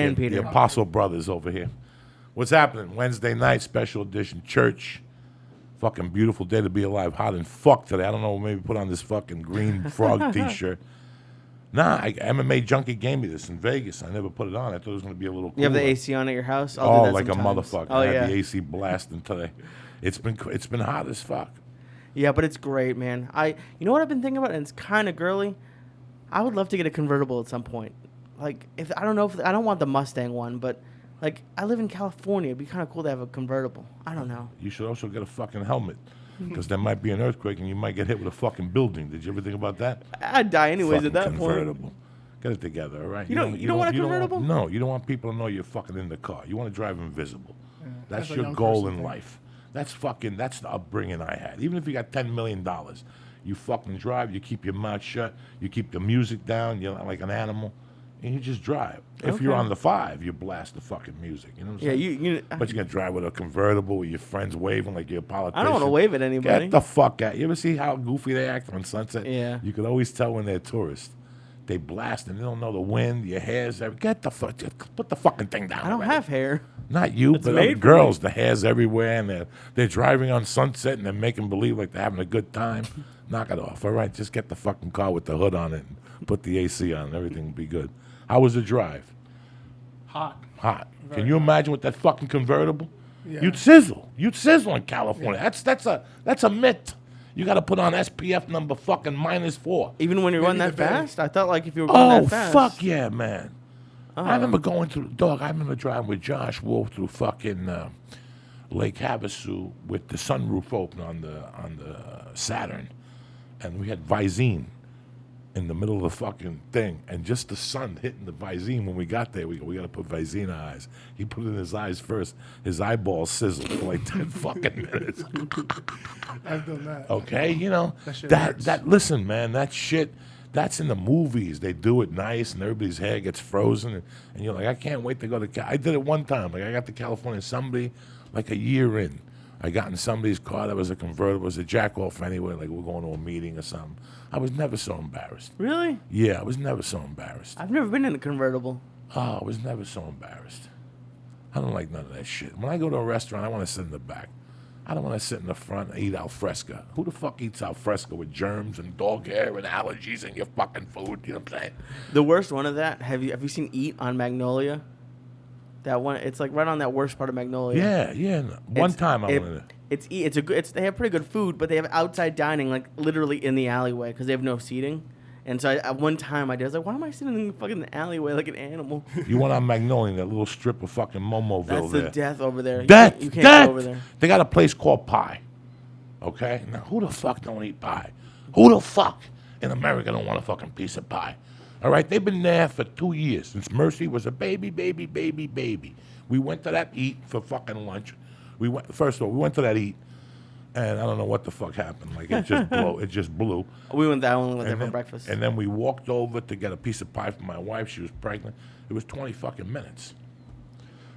And The Peter. Apostle Brothers over here. What's happening? Wednesday night, special edition church. Fucking beautiful day to be alive. Hot and fuck today. I don't know, maybe put on this fucking green frog t-shirt. Nah, MMA Junkie gave me this in Vegas. I never put it on. I thought it was going to be a little cooler. You have the AC on at your house? I'll Oh, do that like sometimes. a motherfucker. Oh, I yeah. had the AC blasting today. It's been hot as fuck. Yeah, but it's great, man. You know what I've been thinking about, and it's kind of girly. I would love to get a convertible at some point. Like, if I don't want the Mustang one, but like I live in California, it'd be kind of cool to have a convertible. I don't know. You should also get a fucking helmet, because there might be an earthquake and you might get hit with a fucking building. Did you ever think about that? I'd die anyways Fucking at that convertible. point. Get it together, all right? You don't want a convertible? No, you don't want people to know you're fucking in the car. You want to drive invisible. Yeah, That's a your young goal person in thing. life. That's the upbringing I had. Even if you got $10 million, you fucking drive, you keep your mouth shut, you keep the music down, you're like an animal, and you just drive. If you're Okay. on the 5, you blast the fucking music. You know what I'm Yeah, saying? you. But you can drive with a convertible with your friends waving like you're a politician. I don't want to wave at anybody. Get the fuck out. You ever see how goofy they act on Sunset? Yeah. You could always tell when they're tourists. They blast and they don't know the wind, your hair's get the fuck, put the fucking thing down. I don't already. have hair. Not you, It's but made other for girls. me. The hair's everywhere, and they're driving on Sunset, and they're making believe like they're having a good time. Knock it off, all right? Just get the fucking car with the hood on it and put the AC on, and everything will be good. How was the drive? Hot. Hot. Very Can you hot. imagine with that fucking convertible? Yeah. You'd sizzle. You'd sizzle in California. That's a myth. You got to put on SPF number fucking -4. Even when you're Maybe going that the bag. fast, I thought like if you were going Oh, that fast. fuck yeah, man. Oh. I remember going through, dog, I remember driving with Josh Wolf through fucking Lake Havasu with the sunroof open on the Saturn. And we had Visine in the middle of the fucking thing. And just the sun hitting the Visine when we got there. We got to put Visine in our eyes. He put it in his eyes first. His eyeballs sizzled for like 10 fucking minutes. I've done that. Okay, you know That shit hurts. listen, man, that shit. That's in the movies. They do it nice, and everybody's hair gets frozen, and you're like, I can't wait to go to. I did it one time. Like I got to California, somebody like a year in, I got in somebody's car that was a convertible. It was a jack off anyway. Like we're going to a meeting or something. I was never so embarrassed. Really? Yeah, I was never so embarrassed. I've never been in a convertible. Oh, I was never so embarrassed. I don't like none of that shit. When I go to a restaurant, I want to sit in the back. I don't want to sit in the front and eat al fresco. Who the fuck eats al fresco with germs and dog hair and allergies in your fucking food? You know what I'm saying? The worst one of that. Have you seen Eat on Magnolia? That one. It's like right on that worst part of Magnolia. Yeah, yeah. One time I went in there. They have pretty good food, but they have outside dining like literally in the alleyway because they have no seating. And so at one time I was like, why am I sitting in the fucking alleyway like an animal? You went on Magnolia, that little strip of fucking Momoville That's there. the death over there. Death, You can't death. go over there. They got a place called Pie. Okay? Now, who the fuck don't eat pie? Who the fuck in America don't want a fucking piece of pie? All right? They've been there for 2 years since Mercy was a baby. We went to that Eat for fucking lunch. First of all, we went to that Eat, and I don't know what the fuck happened. Like, it just blew. We went there for then, breakfast. And then we walked over to get a piece of pie for my wife. She was pregnant. It was 20 fucking minutes.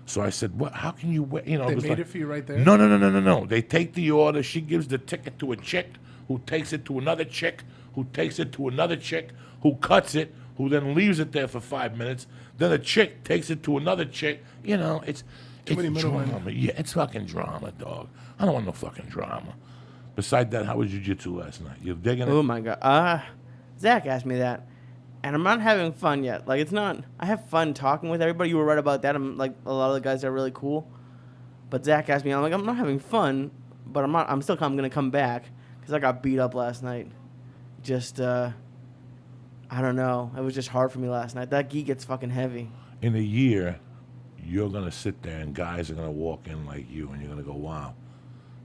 So I said, "What? How can you wait?" You know, They it was made like, it for you right there? No. They take the order. She gives the ticket to a chick, who takes it to another chick, who takes it to another chick, who cuts it, who then leaves it there for 5 minutes. Then a chick takes it to another chick. You know, it's many middlemen. drama. Yeah, it's fucking drama, dog. I don't want no fucking drama. Besides that, how was jiu-jitsu last night? You digging it? Oh my god. Zach asked me that, and I'm not having fun yet. Like it's not. I have fun talking with everybody. You were right about that. I'm like a lot of the guys are really cool, but Zach asked me. I'm like I'm not having fun, but I'm not. I'm still gonna come back because I got beat up last night. Just I don't know. It was just hard for me last night. That gi gets fucking heavy. In a year, you're going to sit there and guys are going to walk in like you and you're going to go, wow.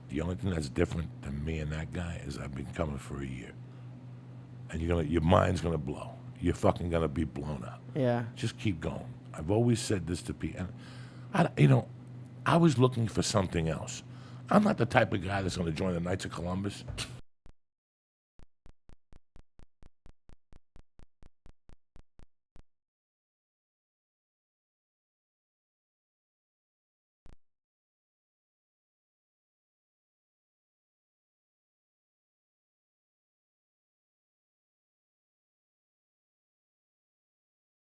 The only thing that's different than me and that guy is I've been coming for a year. And your mind's going to blow. You're fucking going to be blown up. Yeah. Just keep going. I've always said this to people. And I was looking for something else. I'm not the type of guy that's going to join the Knights of Columbus.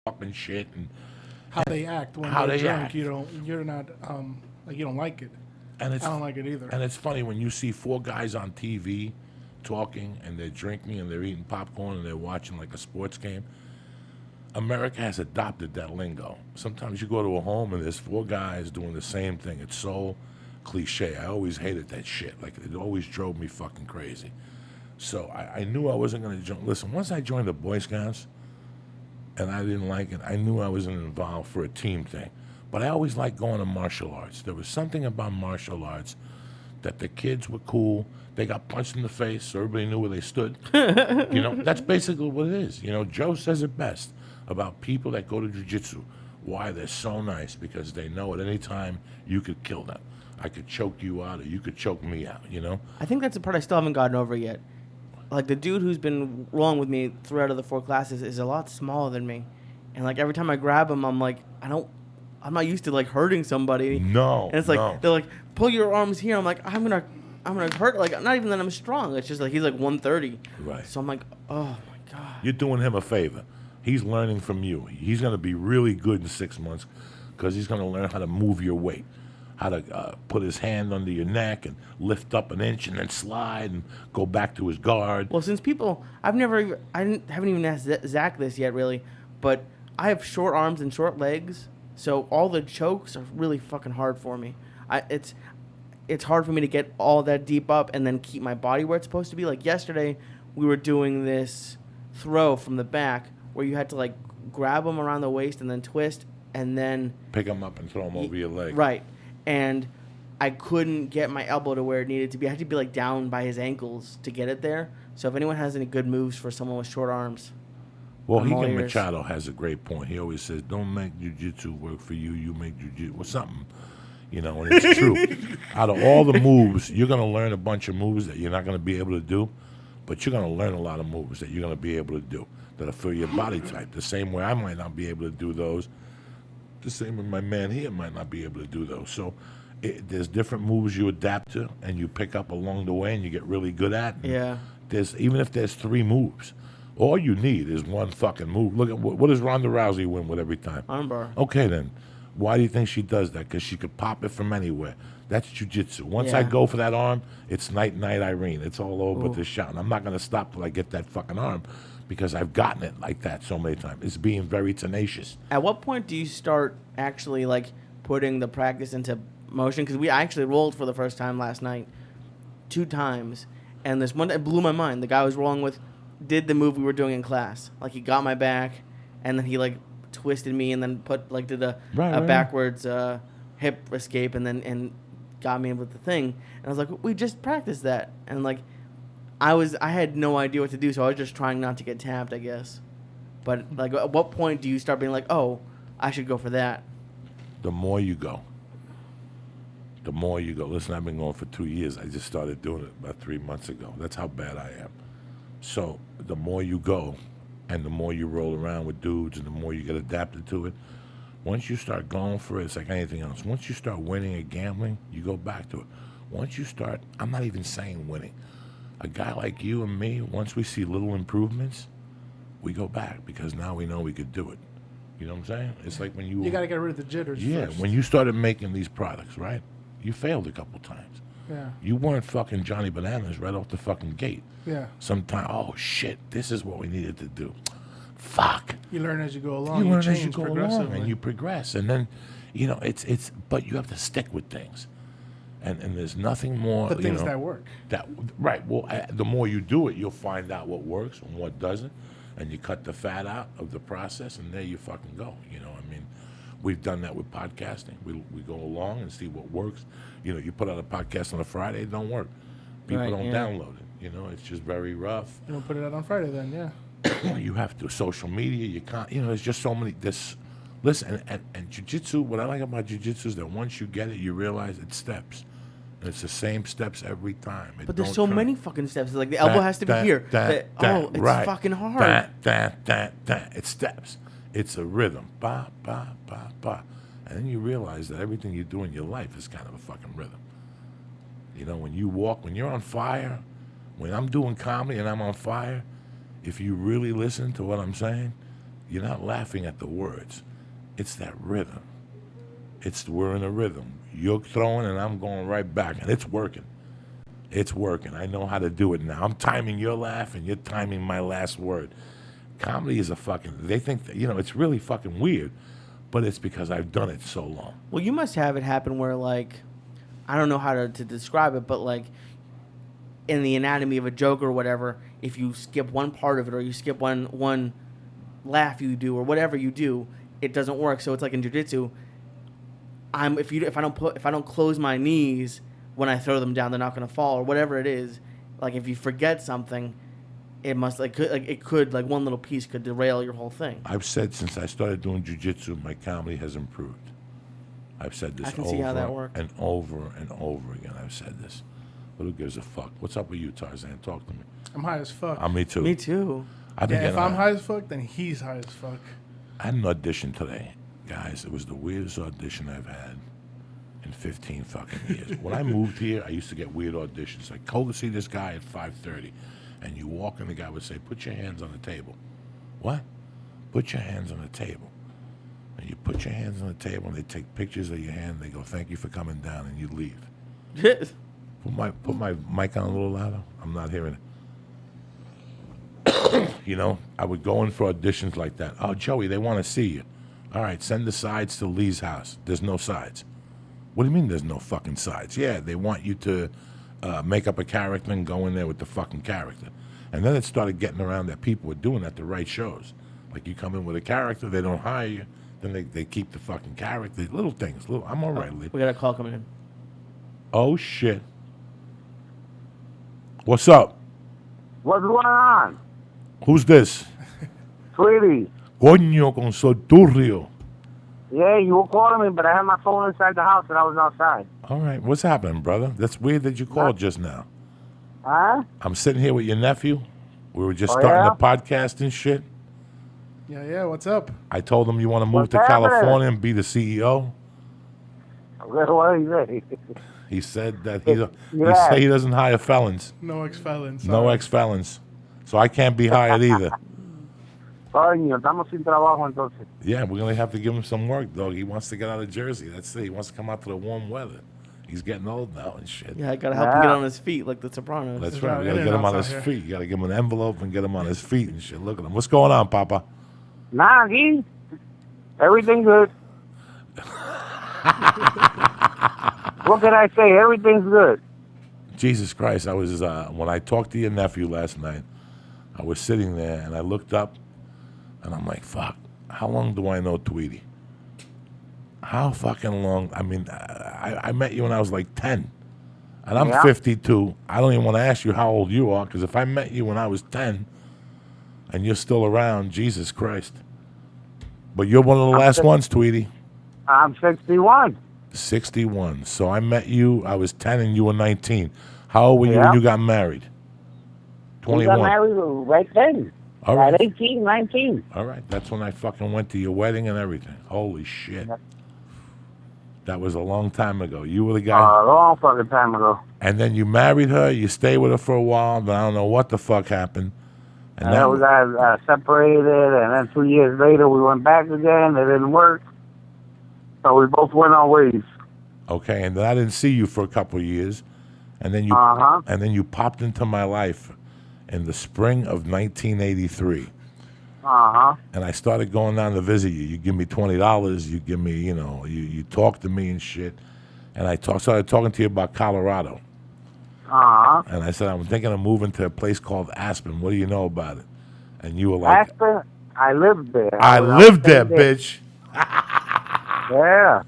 Fucking shit how they act when how they're they drunk. act. You're not like you don't like it. And it's I don't like it either. And it's funny when you see 4 guys on TV talking and they're drinking and they're eating popcorn and they're watching like a sports game. America has adopted that lingo. Sometimes you go to a home and there's 4 guys doing the same thing. It's so cliche. I always hated that shit. Like, it always drove me fucking crazy. So I knew I wasn't going to join. Listen, once I joined the Boy Scouts and I didn't like it, I knew I wasn't involved for a team thing. But I always liked going to martial arts. There was something about martial arts that the kids were cool. They got punched in the face, so everybody knew where they stood. That's basically what it is. Joe says it best about people that go to jiu-jitsu. Why they're so nice, because they know at any time you could kill them. I could choke you out or you could choke me out, I think that's the part I still haven't gotten over yet. Like, the dude who's been rolling with me 3 out of the 4 classes is a lot smaller than me. And, like, every time I grab him, I'm like, I'm not used to, like, hurting somebody. No, And it's like, no. they're like, pull your arms here. I'm like, I'm gonna hurt. Like, not even that I'm strong. It's just like, he's like 130. Right. So I'm like, oh my God. You're doing him a favor. He's learning from you. He's going to be really good in 6 months because he's going to learn how to move your weight, how to put his hand under your neck and lift up an inch and then slide and go back to his guard. Well, since I haven't even asked Zach this yet, really, but I have short arms and short legs, so all the chokes are really fucking hard for me. It's hard for me to get all that deep up and then keep my body where it's supposed to be. Like yesterday, we were doing this throw from the back where you had to like grab them around the waist and then twist and then pick him up and throw him over your leg. Right. And I couldn't get my elbow to where it needed to be. I had to be like down by his ankles to get it there. So if anyone has any good moves for someone with short arms. Well, I'm all Higan ears. Machado has a great point. He always says, don't make jiu-jitsu work for you. You make jiu-jitsu or something. And it's true. Out of all the moves, you're going to learn a bunch of moves that you're not going to be able to do, but you're going to learn a lot of moves that you're going to be able to do that are for your body type. The same way I might not be able to do those. The same way my man here might not be able to do those. So there's different moves you adapt to and you pick up along the way and you get really good at. Yeah. Even if there's 3 moves, all you need is one fucking move. Look at what does Ronda Rousey win with every time? Armbar. Okay, then. Why do you think she does that? Because she could pop it from anywhere. That's jiu-jitsu. Once I Yeah. go for that arm, it's night-night Irene. It's all over Ooh. this shot. And I'm not going to stop till I get that fucking arm because I've gotten it like that so many times. It's being very tenacious. At what point do you start actually like putting the practice into motion? Because I actually rolled for the first time last night 2 times. And this one that blew my mind. The guy I was rolling with did the move we were doing in class. Like, he got my back, and then he like twisted me and then did a backwards hip escape and got me with the thing. And I was like, we just practiced that. And like, I had no idea what to do, so I was just trying not to get tapped, I guess. But like, at what point do you start being like, oh, I should go for that? The more you go. The more you go. Listen, I've been going for 2 years. I just started doing it about 3 months ago. That's how bad I am. So the more you go and the more you roll around with dudes and the more you get adapted to it, once you start going for it, it's like anything else. Once you start winning at gambling, you go back to it. Once you start, I'm not even saying winning. A guy like you and me, once we see little improvements, we go back because now we know we could do it. You know what I'm saying? It's like when you... You got to get rid of the jitters first. when you started making these products, right? You failed a couple times. Yeah. You weren't fucking Johnny Bananas right off the fucking gate. Yeah. Sometime, oh shit, this is what we needed to do. Fuck. You learn as you go along. You learn change as you go along progressively. and you progress. And then, but you have to stick with things. And there's nothing more. The things that work. Right. Well, the more you do it, you'll find out what works and what doesn't. And you cut the fat out of the process and there you fucking go. We've done that with podcasting. We go along and see what works. You put out a podcast on a Friday, it don't work. People don't download it. It's just very rough. You don't put it out on Friday then, yeah. You have to. Social media, you can't. There's just so many. Listen, and jiu-jitsu, what I like about jiu-jitsu is that once you get it, you realize it's steps. And it's the same steps every time. But there's so many fucking steps. Like, the elbow has to be here. It's right. fucking hard. It's steps. It's a rhythm. Ba, ba, ba, ba. And then you realize that everything you do in your life is kind of a fucking rhythm. When you walk, when you're on fire, when I'm doing comedy and I'm on fire, if you really listen to what I'm saying, you're not laughing at the words. It's that rhythm. We're in a rhythm. You're throwing and I'm going right back, and it's working. It's working. I know how to do it now. I'm timing your laugh, and you're timing my last word. Comedy is they think that, it's really fucking weird, but it's because I've done it so long. Well, you must have it happen where, like, I don't know how to describe it, but, like, in the anatomy of a joke or whatever, if you skip one part of it or you skip one laugh you do or whatever you do, it doesn't work. So it's like in jiu-jitsu, if I don't close my knees when I throw them down, they're not going to fall or whatever it is. Like, if you one little piece could derail your whole thing. I've said since I started doing jiu-jitsu, my comedy has improved. I've said this see how that works. and over and over again. I've said this. But who gives a fuck? What's up with you, Tarzan? Talk to me. I'm high as fuck. Me too. Me too. If I'm high as fuck, then he's high as fuck. I had an audition today. Guys, it was the weirdest audition I've had in 15 fucking years. When I moved here, I used to get weird auditions. Like, go to see this guy at 5:30. And you walk in, the guy would say, put your hands on the table. What? Put your hands on the table. And you put your hands on the table, and they take pictures of your hand. They go, thank you for coming down, and you leave. Put my mic on a little louder. I'm not hearing it. I would go in for auditions like that. Oh, Joey, they want to see you. All right, send the sides to Lee's house. There's no sides. What do you mean there's no fucking sides? Yeah, they want you to make up a character and go in there with the fucking character. And then it started getting around that people were doing that to write shows. Like, you come in with a character, they don't hire you. Then they keep the fucking character. Little things. I'm all right, Lee. We got a call coming in. Oh, shit. What's up? What's going on? Who's this? Sweetie. Coño con soturrio. Yeah, you were calling me, but I had my phone inside the house and I was outside. All right. What's happening, brother? That's weird that you called just now. Huh? I'm sitting here with your nephew. We were just starting the podcast and shit. Yeah, what's up? I told him you want to move What's to happening? California and be the CEO. What do you say? He said that he doesn't hire felons. No ex-felons. No ex-felons. So I can't be hired either. Coño, estamos sin trabajo entonces. Yeah, we're going to have to give him some work, dog. He wants to get out of Jersey. That's it. He wants to come out to the warm weather. He's getting old now and shit. Yeah, I got to help him get on his feet like the Sopranos. That's right. We got to get him on his feet. You got to give him an envelope and get him on his feet and shit. Look at him. What's going on, Papa? Nah, aquí. Everything good. What can I say? Everything's good. Jesus Christ. I was when I talked to your nephew last night, I was sitting there and I looked up and I'm like, fuck, how long do I know Tweety? How fucking long? I mean, I met you when I was like 10. And I'm 52. I don't even want to ask you how old you are, because if I met you when I was 10 and you're still around, Jesus Christ. But you're one of the last ones, Tweety. I'm 61. 61. So I met you, I was 10 and you were 19. How old were you when you got married? 21. We got married right then. All right. At 18, 19. All right. That's when I fucking went to your wedding and everything. Holy shit. That was a long time ago. You were the guy. A long fucking time ago. And then you married her. You stayed with her for a while, but I don't know what the fuck happened. And then we got separated, and then 2 years later we went back again. It didn't work. So we both went our ways. Okay, and then I didn't see you for a couple of years. And then you popped into my life in the spring of 1983. And I started going down to visit you. You give me $20. You give me, you talk to me and shit. And I started talking to you about Colorado. And I said, I'm thinking of moving to a place called Aspen. What do you know about it? And you were like, Aspen? I lived there. I lived there, bitch. Yeah.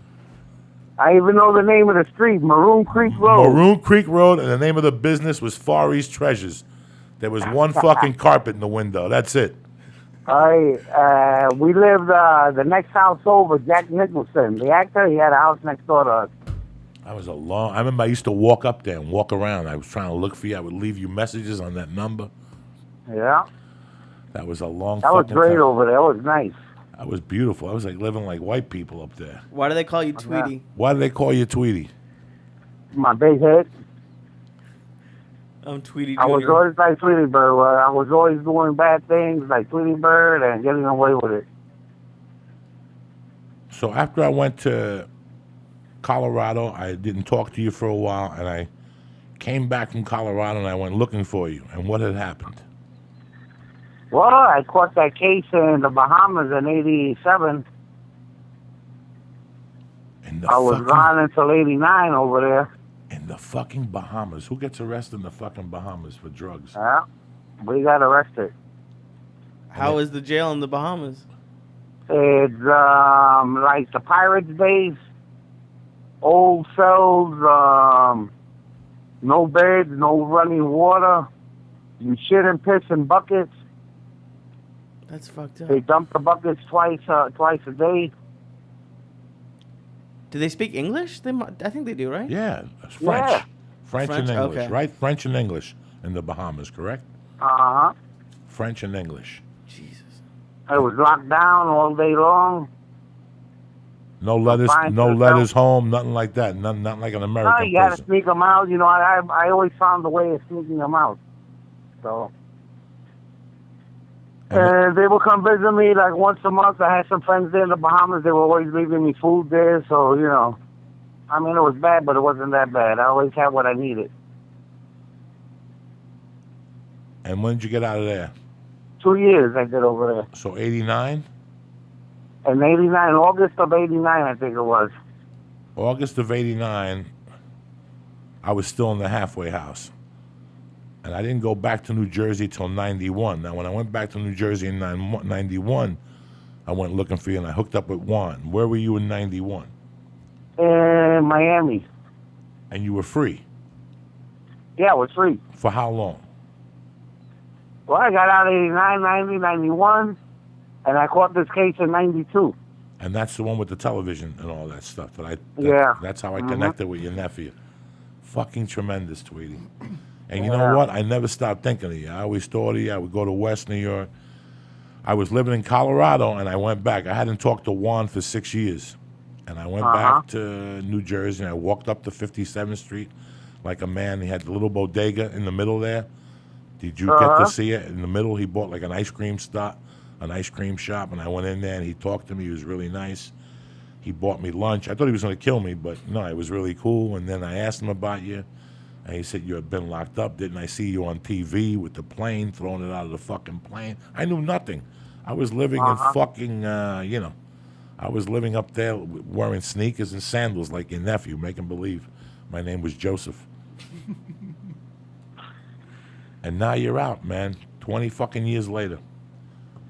I even know the name of the street, Maroon Creek Road. Maroon Creek Road, and the name of the business was Far East Treasures. There was one fucking carpet in the window. That's it. We lived the next house over, Jack Nicholson. The actor, he had a house next door to us. I remember I used to walk up there and walk around. I was trying to look for you. I would leave you messages on that number. Yeah. That was a long That was great over there. It was nice. That was beautiful. I was like living like white people up there. Why do they call you Tweety? Why do they call you Tweety? My big head. I'm Tweety Jr. I was always like Tweety Bird. I was always doing bad things like Tweety Bird and getting away with it. So after I went to Colorado, I didn't talk to you for a while, and I came back from Colorado, and I went looking for you. And what had happened? Well, I caught that case in the Bahamas in '87. I was gone until '89 over there. In the fucking Bahamas. Who gets arrested in the fucking Bahamas for drugs? Yeah, we got arrested. How is the jail in the Bahamas? It's like the Pirates days. Old cells, no beds, no running water. You shit and piss in buckets. That's fucked up. They dump the buckets twice a day. Do they speak English? I think they do, right? Yeah, it's French. Yeah. French and English, okay. right? French and English in the Bahamas, correct? Uh-huh. French and English. Jesus. It was locked down all day long. No letters home, nothing like that. Nothing like an American No, you got to prison. sneak them out. You know, I always found a way of sneaking them out. So. And they would come visit me like once a month. I had some friends there in the Bahamas. They were always leaving me food there. So, you know, I mean, it was bad, but it wasn't that bad. I always had what I needed. And when did you get out of there? 2 years I did over there. So 89? In '89, August of '89, I think it was. August of 89, I was still in the halfway house. And I didn't go back to New Jersey till 91. Now, when I went back to New Jersey in 91, I went looking for you, and I hooked up with Juan. Where were you in 91? In Miami. And you were free? Yeah, I was free. For how long? Well, I got out in '89, '90, '91, and I caught this case in '92. And that's the one with the television and all that stuff. Yeah. That's how I connected with your nephew. Fucking tremendous, Tweety. And you know what? I never stopped thinking of you. I always thought of you. I would go to West New York. I was living in Colorado, and I went back. I hadn't talked to Juan for 6 years. And I went back to New Jersey, and I walked up to 57th Street like a man. He had the little bodega in the middle there. Did you get to see it? In the middle, he bought like an ice cream shop, and I went in there, and he talked to me. He was really nice. He bought me lunch. I thought he was going to kill me, but no, it was really cool. And then I asked him about you. And he said, you had been locked up. Didn't I see you on TV with the plane, throwing it out of the fucking plane? I knew nothing. I was living in fucking, I was living up there wearing sneakers and sandals like your nephew, making believe my name was Joseph. And now you're out, man, 20 fucking years later.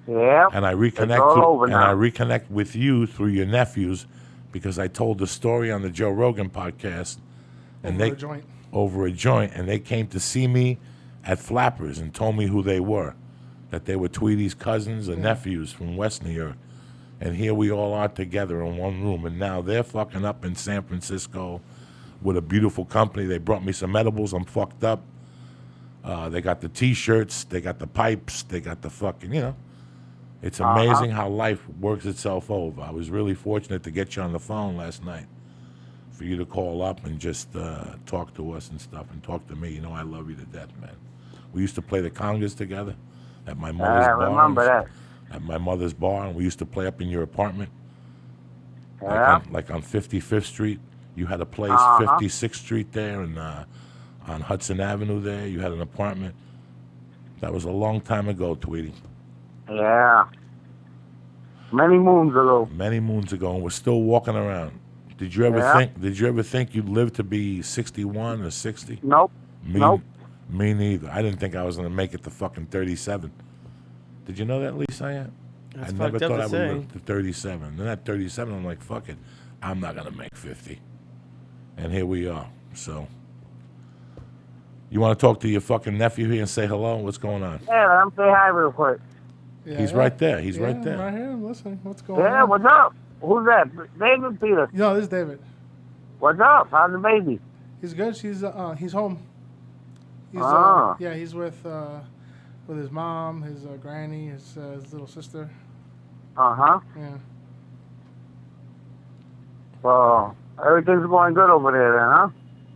Yeah. And I reconnect with you through your nephews because I told the story on the Joe Rogan podcast. And over a joint, and they came to see me at Flappers and told me who they were, that they were Tweety's cousins and nephews from West New York. And here we all are together in one room, and now they're fucking up in San Francisco with a beautiful company. They brought me some edibles. I'm fucked up. They got the T-shirts. They got the pipes. They got the fucking, It's amazing how life works itself over. I was really fortunate to get you on the phone last night. For you to call up and just talk to us and stuff and talk to me. I love you to death, man. We used to play the congas together at my mother's bar. I remember that. At my mother's bar, and we used to play up in your apartment. Yeah. Like on 55th Street. You had a place, 56th Street there, and on Hudson Avenue there, you had an apartment. That was a long time ago, Tweety. Yeah. Many moons ago. Many moons ago, and we're still walking around. Did you ever think you'd live to be 61 or 60? Nope. Me neither. I didn't think I was going to make it to fucking 37. Did you know that, Lisa? I never thought I would live to 37. Then at 37, I'm like, fuck it. I'm not going to make 50. And here we are. So, you want to talk to your fucking nephew here and say hello? What's going on? Yeah, let him say hi real quick. Yeah, He's right there. He's right there. Right here. I'm listening. What's going on? Yeah, what's up? Who's that? David, Peter? No, this is David. What's up? How's the baby? He's good. He's home. He's with his mom, his granny, his little sister. Yeah. Well, everything's going good over there then, huh?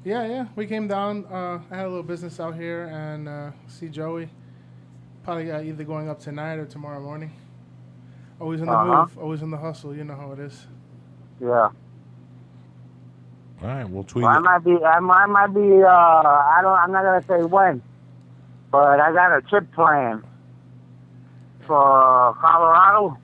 Yeah. We came down. I had a little business out here and see Joey. Probably either going up tonight or tomorrow morning. Always in the move. Always in the hustle. You know how it is. Yeah. All right, we'll tweet Well, I it. might be. I don't. I'm not gonna say when, but I got a trip planned for Colorado.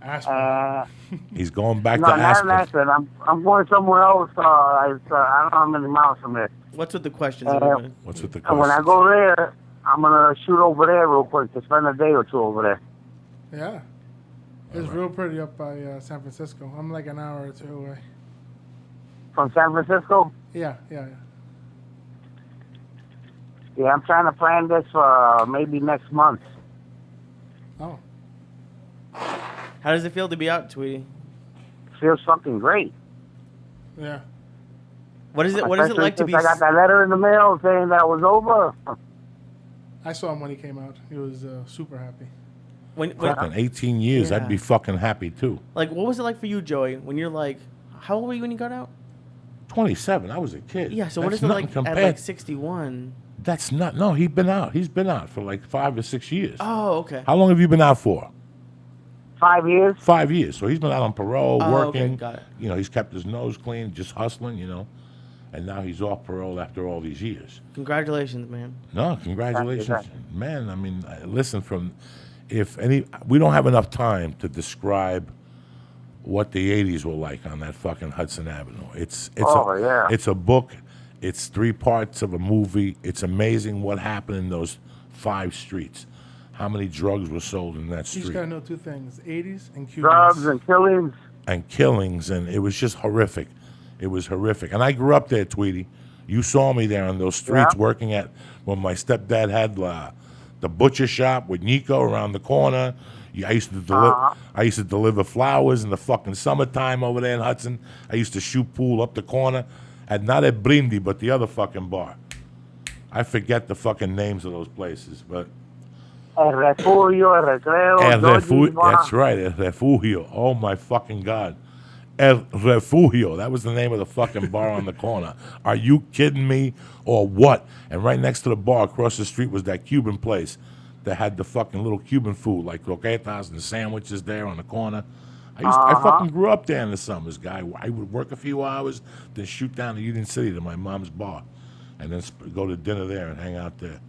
Aspen. He's going back No, to not Aspen. in Aspen. I'm going somewhere else. I don't know how many miles from there. What's with the questions? everybody? What's with the And when I questions? go there, I'm gonna shoot over there real quick to spend a day or two over there. Yeah. It's real pretty up by San Francisco. I'm like an hour or two away. From San Francisco? Yeah. Yeah, I'm trying to plan this for maybe next month. Oh. How does it feel to be out, Tweety? Feels fucking great. Yeah. What is it? What is it like to be? I got that letter in the mail saying that it was over. I saw him when he came out. He was super happy. When Fucking 18 years, Yeah. I'd be fucking happy too. like, what was it like for you, Joey? When you're like, how old were you when you got out? 27. I was a kid. Yeah. So what That's is it nothing like compared. at like 61? That's not. No, he's been out. He's been out for like 5 or 6 years. Oh, okay. How long have you been out for? 5 years. 5 years. So he's been out on parole, Oh, okay, working. got it. You know, he's kept his nose clean, just hustling. You know, and now he's off parole after all these years. Congratulations, man. No, congratulations, Thank you. man. I mean, listen. We don't have enough time to describe what the '80s were like on that fucking Hudson Avenue. Yeah. It's a book. It's 3 parts of a movie. It's amazing what happened in those 5 streets. How many drugs were sold in that You just street? gotta know 2 things: 80s and Cubans. Drugs and killings. And killings, and it was just horrific. It was horrific. And I grew up there, Tweety. You saw me there on those streets Yeah. working at when my stepdad had the butcher shop with Nico around the corner. I used to deliver flowers in the fucking summertime over there in Hudson. I used to shoot pool up the corner at not at Brindy, but the other fucking bar. I forget the fucking names of those places, but El Refugio, El Recreo, Georgie's Bar. that's right, El Refugio. Oh my fucking God. El Refugio. That was the name of the fucking bar on the corner. Are you kidding me or what? And right next to the bar across the street was that Cuban place that had the fucking little Cuban food, like croquetas and sandwiches there on the corner. I fucking grew up there in the summers, guy. I would work a few hours, then shoot down to Union City to my mom's bar, and then go to dinner there and hang out there.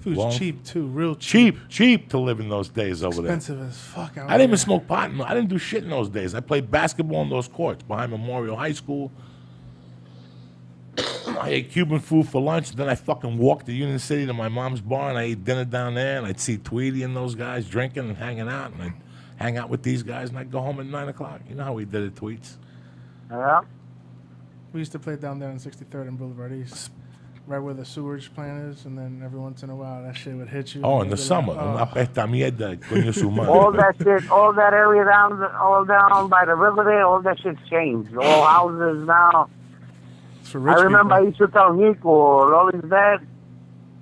Food's Well, cheap too, real cheap. Cheap to live in those days over there. Expensive as fuck out I didn't even there. smoke pot. I didn't do shit in those days. I played basketball in those courts behind Memorial High School. I ate Cuban food for lunch. Then I fucking walked to Union City to my mom's bar, and I ate dinner down there. And I'd see Tweety and those guys drinking and hanging out. And I'd hang out with these guys, and I'd go home at 9 o'clock. You know how we did it, Tweets. Yeah. We used to play down there on 63rd and Boulevard East, right where the sewage plant is, and then every once in a while that shit would hit you. Oh, in and the you'd be summer. like, Una pesta mierda, coño su madre. All that shit, all that area all down by the river there, all that shit's changed. All houses now. It's for rich I remember I people. used to tell Nico, Lolly's dad,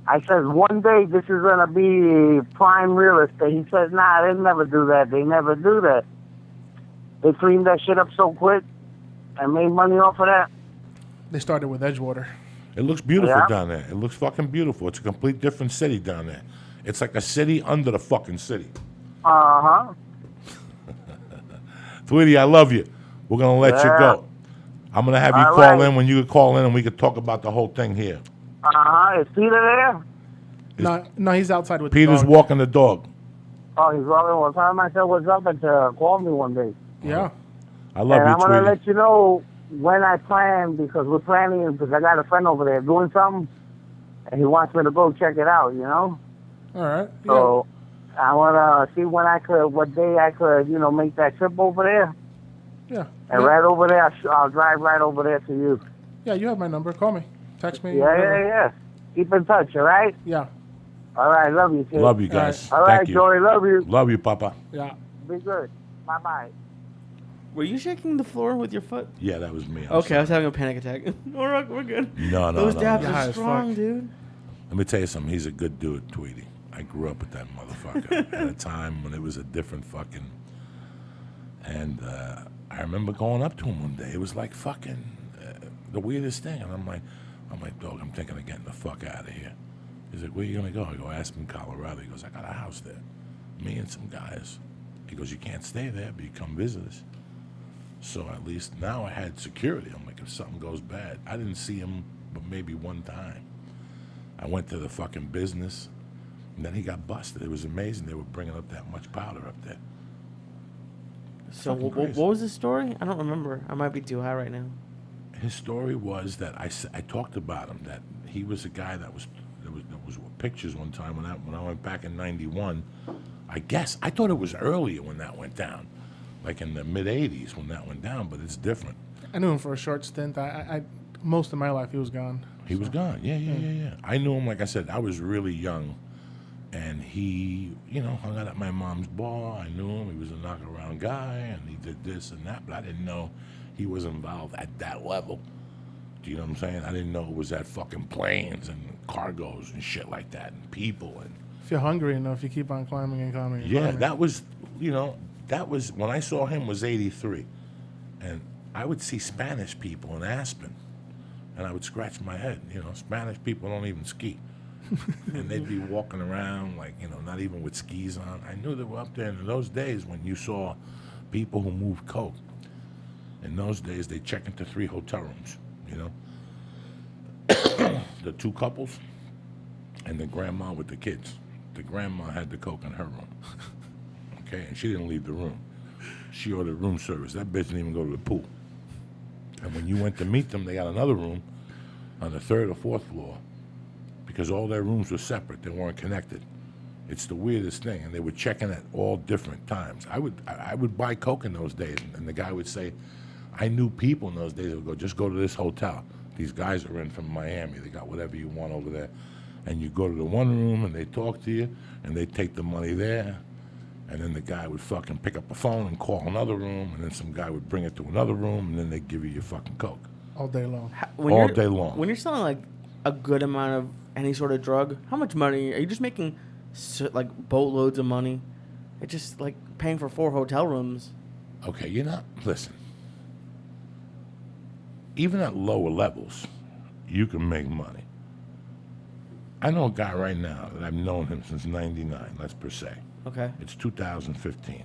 I said, one day this is going to be prime real estate. He says, nah, they never do that. They never do that. They cleaned that shit up so quick and made money off of that. They started with Edgewater. It looks beautiful Yeah. down there. It looks fucking beautiful. It's a complete different city down there. It's like a city under the fucking city. Uh-huh. Tweety, I love you. We're going to let you Yeah. go. I'm going to have you All call right. in when you could call in, and we could talk about the whole thing here. Uh-huh. Is Peter there? No, he's outside with Peter's the dog. walking the dog. Oh, he's walking. Well, tell him I said what's up and to call me one day. Yeah. I love And you, I'm going to Tweety. let you know when I plan, because we're planning, because I got a friend over there doing something, and he wants me to go check it out, you know? All right. Yeah. So I want to see when I could, what day I could, make that trip over there. Yeah. And Yeah. right over there, I'll drive right over there to you. Yeah, you have my number. Call me. Text me. Yeah, whatever. yeah, yeah. Keep in touch, all right? Yeah. All right, love you, kid. Love you guys. All right, Thank you. Joey, love you. Love you, Papa. Yeah. Be good. Bye-bye. Were you shaking the floor with your foot? Yeah, that was me. I'm Okay, I was sorry. having a panic attack. we're good. No, Those no. dabs You're high are as strong, fuck. dude. Let me tell you something. He's a good dude, Tweety. I grew up with that motherfucker at a time when it was a different fucking. And I remember going up to him one day. It was like fucking the weirdest thing. And I'm like, dog, I'm thinking of getting the fuck out of here. He's like, where you gonna go? I go, Aspen, Colorado. He goes, I got a house there. Me and some guys. He goes, you can't stay there, but you come visit us. So at least now I had security. I'm like, if something goes bad, I didn't see him but maybe one time. I went to the fucking business, and then he got busted. It was amazing. They were bringing up that much powder up there. So Fucking what crazy. was the story? I don't remember. I might be too high right now. His story was that I talked about him, that he was a guy that was, there was pictures one time when I went back in 91. I guess, I thought it was earlier when that went down, like in the mid-'80s when that went down, but it's different. I knew him for a short stint. I most of my life he was gone. He was gone. Yeah. I knew him, like I said, I was really young. And he, hung out at my mom's bar. I knew him. He was a knock-around guy, and he did this and that. But I didn't know he was involved at that level. Do you know what I'm saying? I didn't know it was at fucking planes and cargoes and shit like that, and people. And If you're hungry enough, you keep on climbing and climbing. And yeah, climbing. that was, that was, when I saw him was 83. And I would see Spanish people in Aspen, and I would scratch my head. Spanish people don't even ski. And they'd be walking around like, not even with skis on. I knew they were up there. And in those days when you saw people who moved coke, in those days they check into 3 hotel rooms, The 2 couples and the grandma with the kids. The grandma had the coke in her room. Okay, and she didn't leave the room. She ordered room service. That bitch didn't even go to the pool. And when you went to meet them, they got another room on the 3rd or 4th floor, because all their rooms were separate. They weren't connected. It's the weirdest thing, and they were checking at all different times. I would buy coke in those days, and the guy would say, I knew people in those days that would go, just go to this hotel. These guys are in from Miami. They got whatever you want over there. And you go to the one room, and they talk to you, and they take the money there, and then the guy would fucking pick up a phone and call another room, and then some guy would bring it to another room, and then they'd give you your fucking coke. All day long. All day long. When you're selling like a good amount of any sort of drug, how much money are you just making? Like boatloads of money. It's just like paying for 4 hotel rooms. Okay, listen. Even at lower levels, you can make money. I know a guy right now that I've known him since '99. Let's per se. Okay. It's 2015.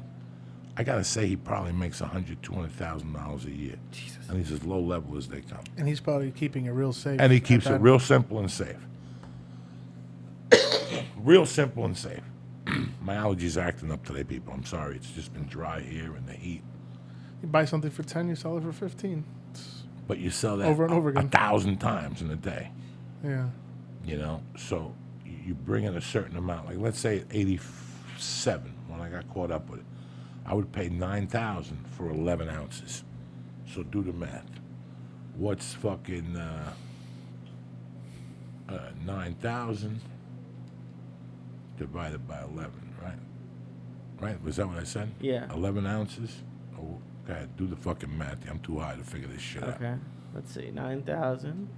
I gotta say he probably makes $100,000-$200,000 a year. Jesus. And he's as low level as they come. And he's probably keeping it real safe. And he keeps at it that- real simple and safe. Real simple and safe. My allergies are acting up today, people. I'm sorry. It's just been dry here and the heat. You buy something for 10, you sell it for 15. But you sell that Over and over again. 1,000 times in a day. Yeah. So you bring in a certain amount. Like, let's say 87, when I got caught up with it, I would pay $9,000 for 11 ounces. So do the math. What's fucking 9,000 divided by 11, right? Right? Was that what I said? Yeah. 11 ounces? Oh, go ahead. Do the fucking math. I'm too high to figure this shit out. Okay. Let's see. 9,000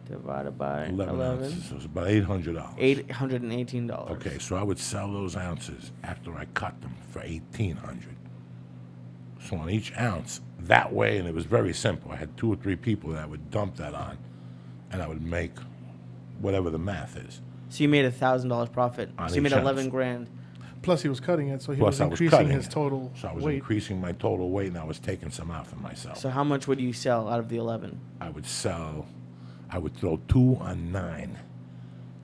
divided by 11 ounces. So it's about $800. $818. Okay, so I would sell those ounces after I cut them for $1,800. So on each ounce, that way, and it was very simple. I had 2 or 3 people that I would dump that on, and I would make whatever the math is. So you made $1,000 profit. On So you made each ounce. 11 grand. Plus he was cutting it, so he Plus, was I was increasing cutting his it. total So I was weight. increasing my total weight, and I was taking some out for myself. So how much would you sell out of the 11? I would throw 2 on 9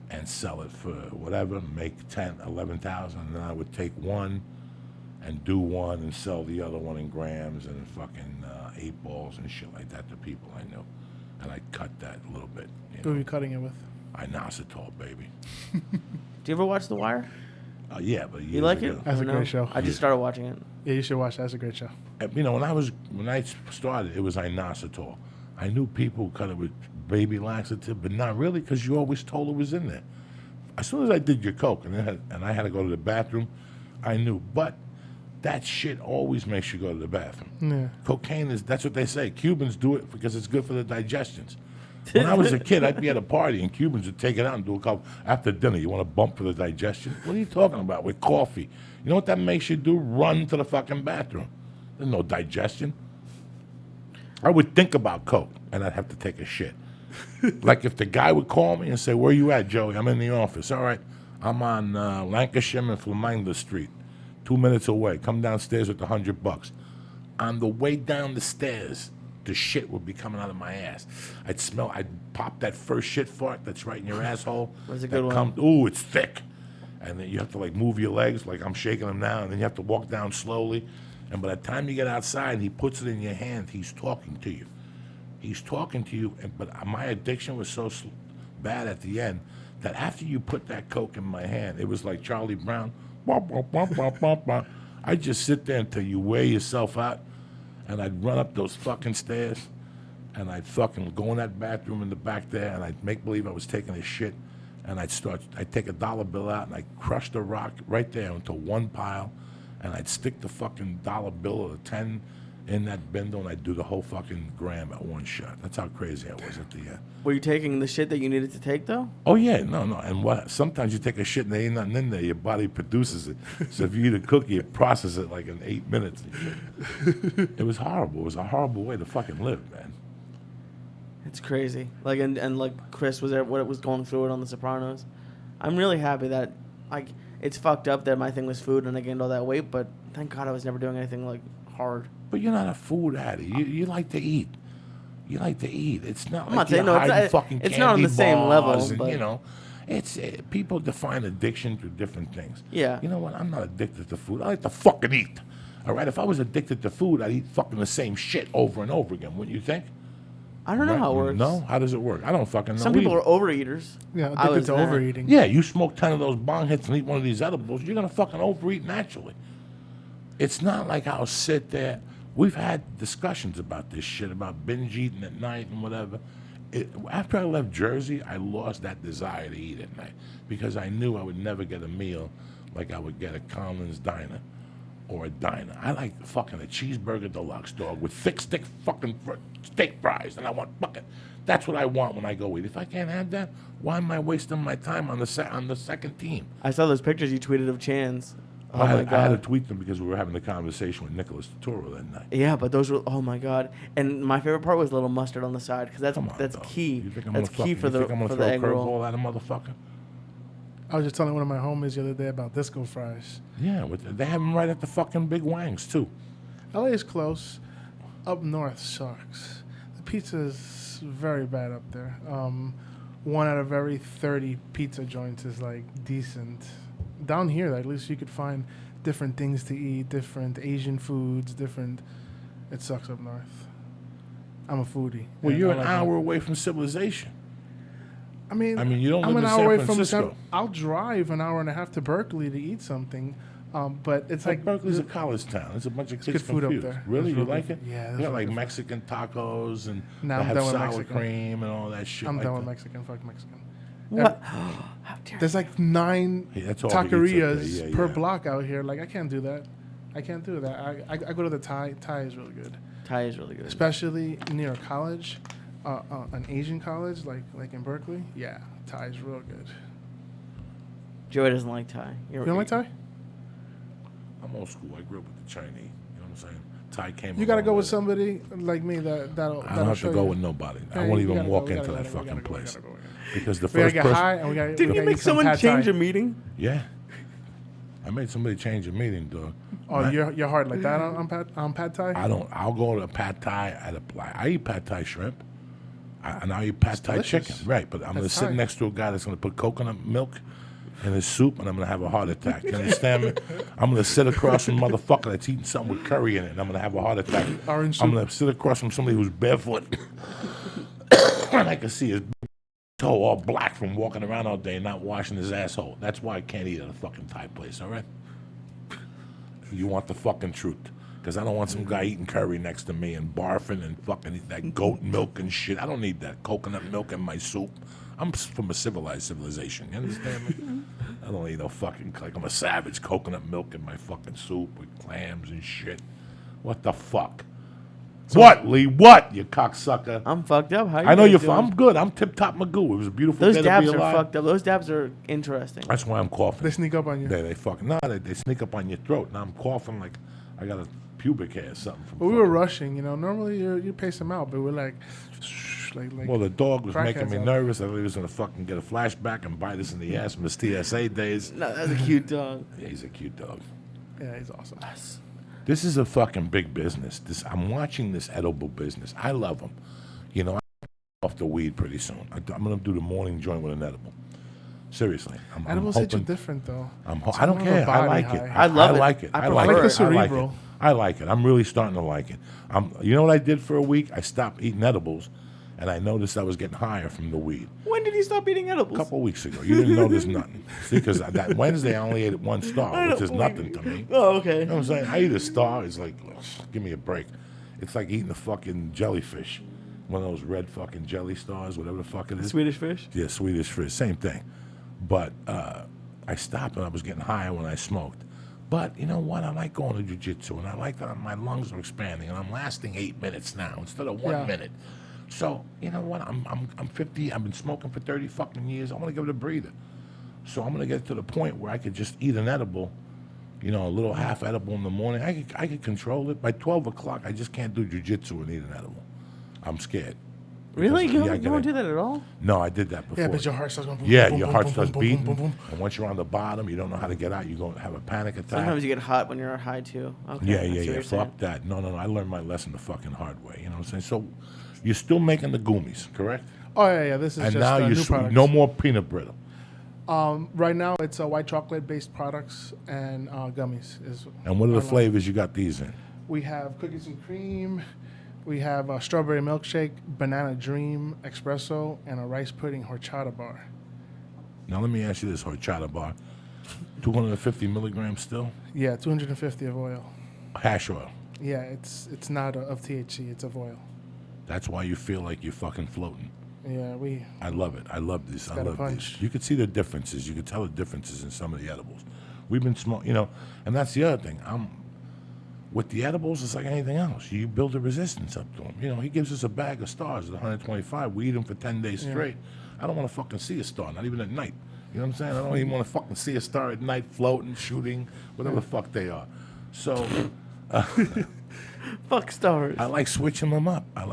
and sell it for whatever, make 10, 11,000, and then I would take 1 and do 1 and sell the other 1 in grams and fucking 8 balls and shit like that to people I knew. And I'd cut that a little bit. Who are you cutting it with? Inositol, baby. Do you ever watch The Wire? Yeah, but You like it? That's Or a great show. I just started watching it. Yeah, you should watch that. That's a great show. When I started, it was inositol. I knew people who cut it with baby laxative, but not really, because you always told it was in there. As soon as I did your coke and I had to go to the bathroom, I knew. But that shit always makes you go to the bathroom. Yeah. Cocaine that's what they say. Cubans do it because it's good for the digestions. When I was a kid, I'd be at a party and Cubans would take it out and do a couple after dinner. You want a bump for the digestion? What are you talking about? With coffee. You know what that makes you do? Run to the fucking bathroom. There's no digestion. I would think about coke and I'd have to take a shit. Like if the guy would call me and say, "Where you at, Joey? I'm in the office." "All right, I'm on Lancashire and Flamingo Street, 2 minutes away. Come downstairs with $100. on the way down the stairs, the shit would be coming out of my ass. I'd pop that first shit fart that's right in your asshole. That's a good one. Ooh, it's thick. And then you have to like move your legs, like I'm shaking them now, and then you have to walk down slowly. And by the time you get outside, he puts it in your hand, he's talking to you. He's talking to you, but my addiction was so bad at the end that after you put that Coke in my hand, it was like Charlie Brown. I'd just sit there until you wear yourself out, and I'd run up those fucking stairs, and I'd fucking go in that bathroom in the back there, and I'd make believe I was taking a shit, and I'd take a dollar bill out, and I'd crush the rock right there into one pile, and I'd stick the fucking dollar bill or the 10 in that bindle, and I'd do the whole fucking gram at one shot. That's how crazy I was at the end. Were you taking the shit that you needed to take, though? Oh, yeah, no. And sometimes you take a shit and there ain't nothing in there. Your body produces it. So if you eat a cookie, it processes it like in 8 minutes. It was horrible. It was a horrible way to fucking live, man. It's crazy. Like, and like Chris was there, what it was going through it on The Sopranos. I'm really happy that, like, it's fucked up that my thing was food and I gained all that weight, but thank God I was never doing anything, like, hard. But you're not a food addict. You like to eat. You like to eat. It's not I'm like not saying, you're no, hiding fucking it's candy not on the same level, bars and, but you know, it's people define addiction through different things. Yeah. You know what? I'm not addicted to food. I like to fucking eat. All right? If I was addicted to food, I'd eat fucking the same shit over and over again. Wouldn't you think? I don't know how it works. No? How does it work? I don't fucking know. Some people either. are overeaters. Yeah, I addicted was to that. overeating. Yeah, you smoke 10 of those bong hits and eat one of these edibles, you're going to fucking overeat naturally. It's not like I'll sit there. We've had discussions about this shit, about binge eating at night and whatever. After I left Jersey, I lost that desire to eat at night because I knew I would never get a meal like I would get at Colin's Diner or a diner. I like fucking a cheeseburger deluxe, dog, with thick fucking steak fries, and I want fucking. That's what I want when I go eat. If I can't have that, why am I wasting my time on the second team? I saw those pictures you tweeted of Chan's. Oh I my God. had to tweet them because we were having a conversation with Nicholas Totoro that night. Yeah, but those were, oh my God. And my favorite part was a little mustard on the side because that's Come on, that's dog. key. You think I'm That's gonna key fucking, for the you think I'm gonna for throw the a egg roll. curveball at a motherfucker? I was just telling one of my homies the other day about disco fries. Yeah, they have them right at the fucking Big Wangs too. LA is close. Up north sucks. The pizza is very bad up there. 1 out of every 30 pizza joints is like decent. Down here, at least you could find different things to eat, different Asian foods, different. It sucks up north. I'm a foodie. Well, and you're I an like hour it. away from civilization. I mean, you don't I'm live an in hour San away Francisco. I'll drive an hour and a half to Berkeley to eat something, but it's Like like Berkeley's a college town. There's a bunch of kids good food up confused. there. Really, It's you real like good. it? Yeah, They that's got real like good. Mexican tacos and Nah, they I'm have done with sour Mexican. cream and all that shit. I'm like done with that. Mexican. Fuck Mexican. What? How dare There's like 9 Hey, that's all he eats up there. taquerias Yeah, per yeah. block out here. Like I can't do that. I can't do that. I go to the Thai. Thai is really good, Thai is really good. especially near a college, an Asian college like in Berkeley. Yeah, Thai is real good. Joey doesn't like Thai. You don't like Thai? I'm old school. I grew up with the Chinese. You know what I'm saying? Thai came. You gotta along go with it. somebody like me that'll. I don't have to go with nobody. I won't even walk into that fucking place because the We gotta first get person. high and we gotta. Didn't you make someone change a meeting? Yeah, I made somebody change a meeting, dog. Oh, you're hard like that on pad Thai. I don't. I'll go to pad Thai at a place. I eat pad Thai shrimp, and I eat pad Thai delicious. chicken. Right, but I'm gonna That's sit Thai. next to a guy that's gonna put coconut milk in his soup, and I'm gonna have a heart attack. You understand me? I'm gonna sit across from a motherfucker that's eating something with curry in it, and I'm gonna have a heart attack. Orange I'm soup. gonna sit across from somebody who's barefoot, and I can see his toe all black from walking around all day and not washing his asshole. That's why I can't eat at a fucking Thai place. All right? You want the fucking truth. Because I don't want some guy eating curry next to me and barfing and fucking that goat milk and shit. I don't need that coconut milk in my soup. I'm from a civilized civilization. You understand me? I don't need no fucking, like I'm a savage, coconut milk in my fucking soup with clams and shit. What the fuck? What, Lee? What, you cocksucker? I'm fucked up. How you I know guys you're. doing? I'm good. I'm tip top Magoo. It was a beautiful Those day to be dabs are alive. fucked up. Those dabs are interesting. That's why I'm coughing. They sneak up on you. They fucking no. They sneak up on your throat. Now I'm coughing like I got a pubic hair or something. From But we were fucking- rushing, you know. Normally you pace them out, but we're like. Well, the dog was making crackheads me out nervous. I thought he was gonna fucking get a flashback and bite us in the ass from his TSA days. No, that's a cute dog. Yeah, he's a cute dog. Yeah, he's awesome. This is a fucking big business. I'm watching this edible business. I love them. You know, I'm off the weed pretty soon. I'm going to do the morning joint with an edible. Seriously. Edibles hit you different, though. I don't care. I like it. I love it. I like it. I I like prefer it. it. Cerebral. I like it. I'm really starting to like it. You know what I did for a week? I stopped eating edibles, and I noticed I was getting higher from the weed. When did you stop eating edibles? A couple of weeks ago. You didn't notice nothing. See, because that Wednesday I only ate one star, which is nothing to me. Oh, okay. You know what I'm saying? I eat a star. It's like, ugh, give me a break. It's like eating a fucking jellyfish. One of those red fucking jelly stars, whatever the fuck it is. Swedish fish? Yeah, Swedish fish. Same thing. But I stopped and I was getting higher when I smoked. But you know what? I like going to jiu-jitsu, and I like that my lungs are expanding, and I'm lasting 8 minutes now instead of 1 minute. So you know what? I'm 50. I've been smoking for 30 fucking years. I want to give it a breather. So I'm gonna get to the point where I could just eat an edible, you know, a little half edible in the morning. I could control it. By 12 o'clock, I just can't do jiu-jitsu and eat an edible. I'm scared. Really? Because, You don't do that at all? No, I did that before. Yeah, but your heart starts going boom, Yeah, boom, your boom, heart boom, starts boom, beating, boom, boom, boom. and once you're on the bottom, you don't know how to get out. You're going to have a panic attack. Sometimes you get hot when you're high, too. Okay, Yeah, I see what you're saying. Fuck that. No. I learned my lesson the fucking hard way. You know what I'm saying? So, you're still making the gummies, correct? Oh, yeah. This is And just now new you're products. no more peanut brittle. Right now, it's white chocolate-based products and gummies. And what are the flavors you got these in? We have cookies and cream. We have a strawberry milkshake, banana dream espresso, and a rice pudding horchata bar. Now, let me ask you this, horchata bar. 250 milligrams still? Yeah, 250 of oil. Hash oil. Yeah, it's not of THC. It's of oil. That's why you feel like you're fucking floating. Yeah, I love it. I love this. I got a love punch. this. You could see the differences. You could tell the differences in some of the edibles. We've been smoking, you know, and that's the other thing. With the edibles, it's like anything else. You build a resistance up to them. You know, he gives us a bag of stars at 125. We eat them for 10 days straight. I don't want to fucking see a star, not even at night. You know what I'm saying? I don't even want to fucking see a star at night floating, shooting, whatever the fuck they are. So, Fuck stars. I like switching them up. To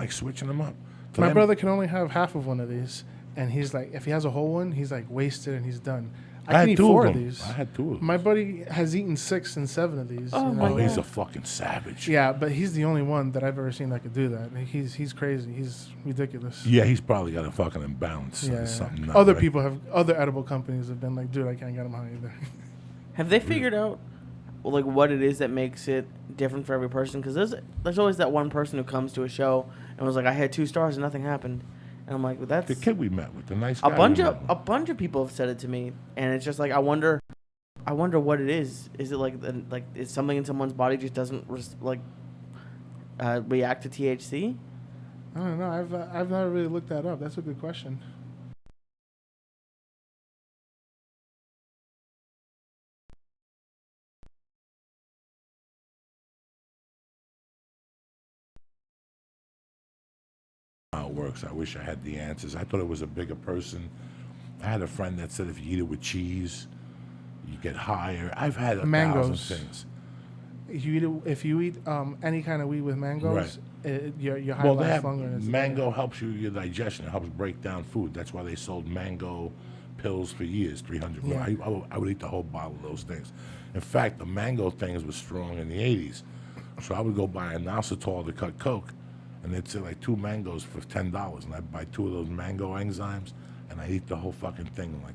My them- brother can only have half of one of these, and he's like, if he has a whole one, he's like wasted and he's done. I had can eat two 4 of of them. these. I had 2 of them. My buddy has eaten 6 and 7 of these. Oh, you my know? Oh, he's God. a fucking savage. Yeah, but he's the only one that I've ever seen that could do that. He's crazy. He's ridiculous. Yeah, he's probably got a fucking imbalance. Yeah. Something not Other right. people have other edible companies have been like, dude, I can't get him high either. Have they figured out, like, what it is that makes it different for every person? Because there's always that one person who comes to a show and was like, I had 2 stars and nothing happened. And I'm like, well, that's... The kid we met with, the nice guy. A bunch we of met with. a bunch of people have said it to me, and it's just like I wonder what it is. Is it like is something in someone's body just doesn't react to THC? I don't know. I've never really looked that up. That's a good question. How it works. I wish I had the answers. I thought it was a bigger person. I had a friend that said if you eat it with cheese, you get higher. I've had a Mangoes. thousand things. If you eat any kind of weed with mangoes, your high Well, they lasts have, longer. And it's mango helps you your digestion. It helps break down food. That's why they sold mango pills for years, 300. Yeah. I would eat the whole bottle of those things. In fact, the mango things was strong in the 80s. So I would go buy an inositol to cut coke, and they'd say like 2 mangoes for $10, and I'd buy 2 of those mango enzymes, and I eat the whole fucking thing like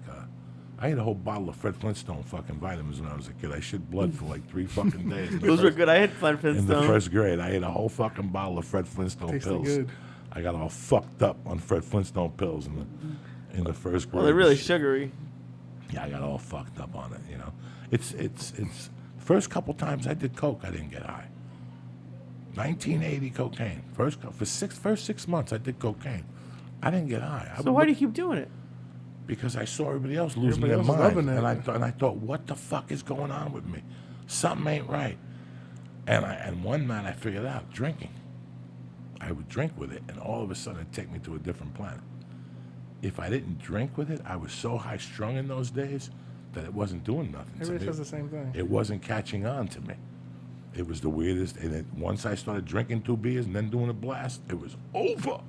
I ate a whole bottle of Fred Flintstone fucking vitamins when I was a kid. I shit blood for like 3 fucking days. Those were good. I had Fred In the Flintstone. first grade, I ate a whole fucking bottle of Fred Flintstone Tasted pills. good. I got all fucked up on Fred Flintstone pills in the first grade. Well, they're really sugary. Yeah, I got all fucked up on it. You know, it's first couple times I did coke, I didn't get high. 1980 cocaine. First 6 months I did cocaine. I didn't get high. So why do you keep doing it? Because I saw everybody else losing Everybody their else is mind, loving it. and I thought, what the fuck is going on with me? Something ain't right. And one night I figured out drinking. I would drink with it, and all of a sudden it'd take me to a different planet. If I didn't drink with it, I was so high strung in those days that it wasn't doing nothing. to Everybody me. says the same thing. It wasn't catching on to me. It was the weirdest. And once I started drinking 2 beers and then doing a blast, it was over.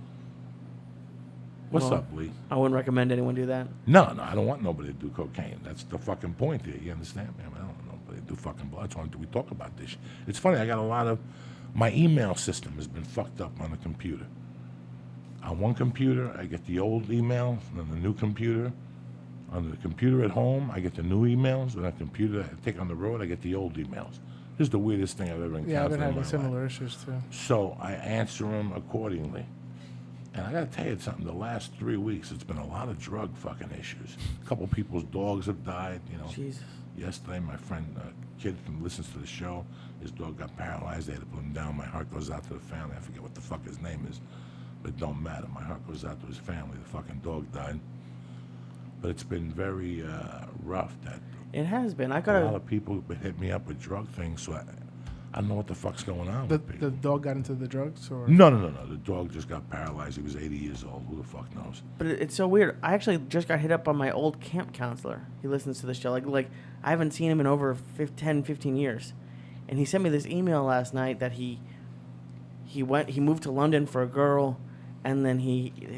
What's Well, up, Lee? I wouldn't recommend anyone do that. No, I don't want nobody to do cocaine. That's the fucking point here. You understand, man? I don't want nobody to through fucking blood. So we talk about this. It's funny. I got a lot of my email system has been fucked up on the computer. On one computer, I get the old emails, and then the new computer. On the computer at home, I get the new emails. On the computer I take on the road, I get the old emails. This is the weirdest thing I've ever encountered. Yeah, I've been in having my similar life. issues too. So I answer them accordingly. And I got to tell you something. The last 3 weeks, it's been a lot of drug fucking issues. A couple people's dogs have died. You know, Jesus. yesterday my friend, a kid who listens to the show, his dog got paralyzed. They had to put him down. My heart goes out to the family. I forget what the fuck his name is, but it don't matter. My heart goes out to his family. The fucking dog died. But it's been very rough. That It has been. I a lot gotta. of people hit me up with drug things, so I don't know what the fuck's going on The with people. the dog got into the drugs, or No. The dog just got paralyzed. He was 80 years old. Who the fuck knows? But it's so weird. I actually just got hit up by my old camp counselor. He listens to the show. Like I haven't seen him in over 10, 15 years. And he sent me this email last night that he moved to London for a girl, and then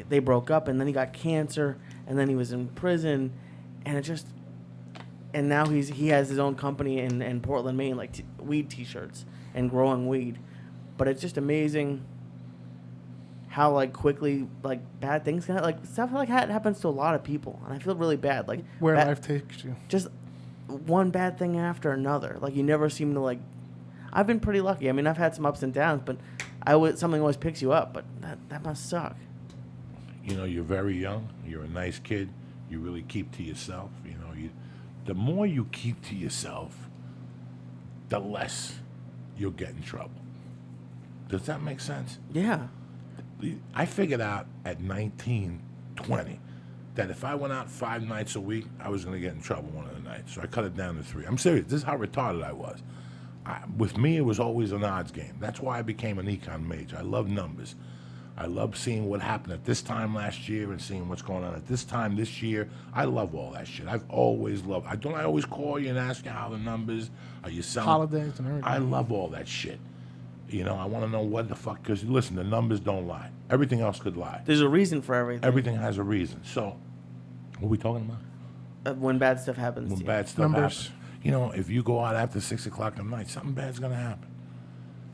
they broke up, and then he got cancer, and then he was in prison, and now he has his own company in Portland, Maine, like weed T-shirts and growing weed. But it's just amazing how like quickly like bad things can like stuff like that happens to a lot of people, and I feel really bad. Like where life takes you. just one bad thing after another. Like you never seem to like. I've been pretty lucky. I mean, I've had some ups and downs, but something always picks you up. But that must suck. You know, you're very young. You're a nice kid. You really keep to yourself. You know, the more you keep to yourself, the less you'll get in trouble. Does that make sense? Yeah. I figured out at 19, 20, that if I went out 5 nights a week, I was going to get in trouble one of the nights. So I cut it down to 3. I'm serious. This is how retarded I was. With me, it was always an odds game. That's why I became an econ major. I love numbers. I love seeing what happened at this time last year and seeing what's going on at this time this year. I love all that shit. I've always loved. Don't I always call you and ask you how the numbers are you selling? Holidays and everything. I love all that shit. You know, I want to know what the fuck. Because listen, the numbers don't lie. Everything else could lie. There's a reason for everything. Everything has a reason. So, what are we talking about? When bad stuff happens. When to you. bad stuff Numbers. happens. You know, if you go out after 6 o'clock at night, something bad's gonna happen.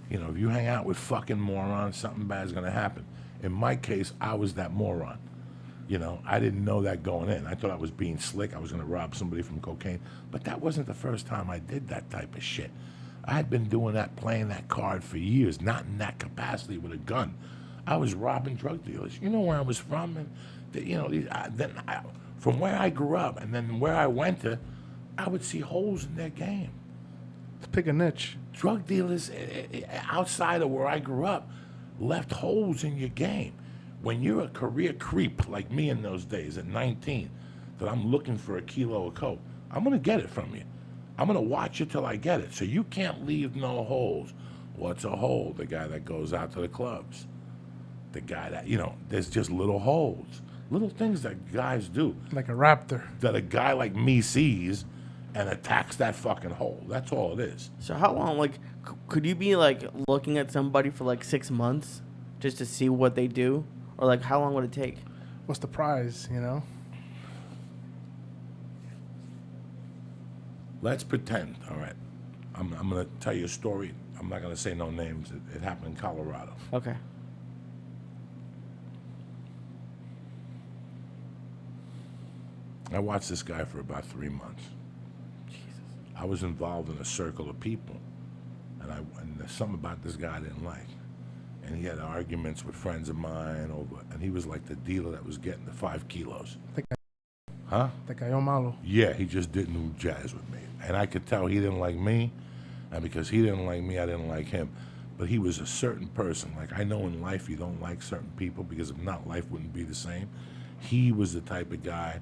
You know, if you hang out with fucking morons, something bad's gonna happen. In my case, I was that moron. You know, I didn't know that going in. I thought I was being slick. I was gonna rob somebody from cocaine. But that wasn't the first time I did that type of shit. I had been doing that, playing that card for years, not in that capacity with a gun. I was robbing drug dealers. You know where I was from? And, from where I grew up and then where I went to, I would see holes in their game. Pick a niche. Drug dealers outside of where I grew up left holes in your game. When you're a career creep like me in those days at 19, that I'm looking for a kilo of coke, I'm going to get it from you. I'm going to watch you till I get it. So you can't leave no holes. What's a hole? The guy that goes out to the clubs. The guy that, there's just little holes. Little things that guys do. Like a raptor. That a guy like me sees and attacks that fucking hole. That's all it is. So how long, like, could you be, like, looking at somebody for, like, 6 months just to see what they do? Or, like, how long would it take? What's the prize, Let's pretend, all right. I'm going to tell you a story. I'm not going to say no names. It happened in Colorado. Okay. I watched this guy for about 3 months. I was involved in a circle of people, and there's something about this guy I didn't like. And he had arguments with friends of mine and he was like the dealer that was getting the 5 kilos. Huh? Te cayó malo. Yeah, he just didn't jazz with me. And I could tell he didn't like me, and because he didn't like me, I didn't like him. But he was a certain person. Like, I know in life you don't like certain people because if not, life wouldn't be the same. He was the type of guy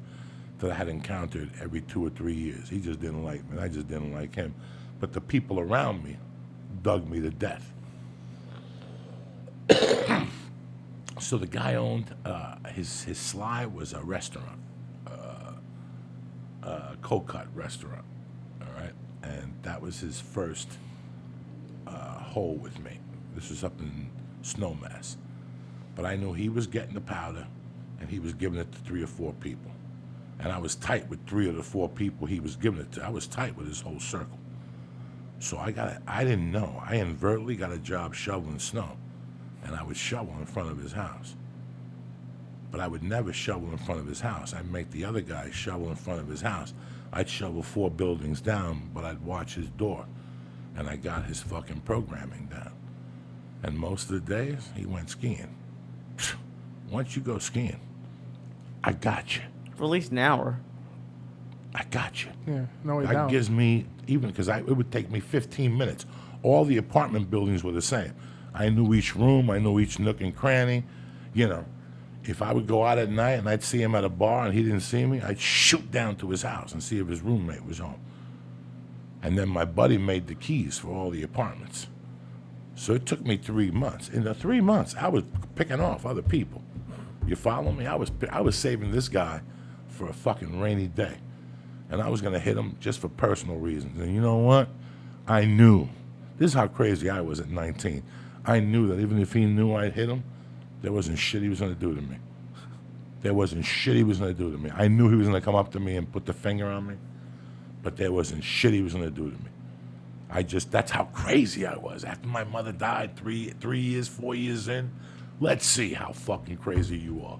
that I had encountered every 2 or 3 years. He just didn't like me, and I just didn't like him. But the people around me dug me to death. So the guy owned, his sly was a restaurant, cold cut restaurant, all right? And that was his first hole with me. This was up in Snowmass. But I knew he was getting the powder, and he was giving it to 3 or 4 people. And I was tight with 3 of the 4 people he was giving it to. I was tight with his whole circle. So I didn't know. I inadvertently got a job shoveling snow, and I would shovel in front of his house. But I would never shovel in front of his house. I'd make the other guy shovel in front of his house. I'd shovel 4 buildings down, but I'd watch his door, and I got his fucking programming down. And most of the days, he went skiing. Once you go skiing, I got you. For at least an hour. I got you. Yeah, no way That down. gives me, even because it would take me 15 minutes. All the apartment buildings were the same. I knew each room. I knew each nook and cranny. You know, if I would go out at night and I'd see him at a bar and he didn't see me, I'd shoot down to his house and see if his roommate was home. And then my buddy made the keys for all the apartments. So it took me 3 months. In the 3 months, I was picking off other people. You follow me? I was saving this guy for a fucking rainy day. And I was going to hit him just for personal reasons. And you know what? I knew. This is how crazy I was at 19. I knew that even if he knew I'd hit him, there wasn't shit he was going to do to me. There wasn't shit he was going to do to me. I knew he was going to come up to me and put the finger on me, but there wasn't shit he was going to do to me. That's how crazy I was. After my mother died 4 years in, let's see how fucking crazy you are.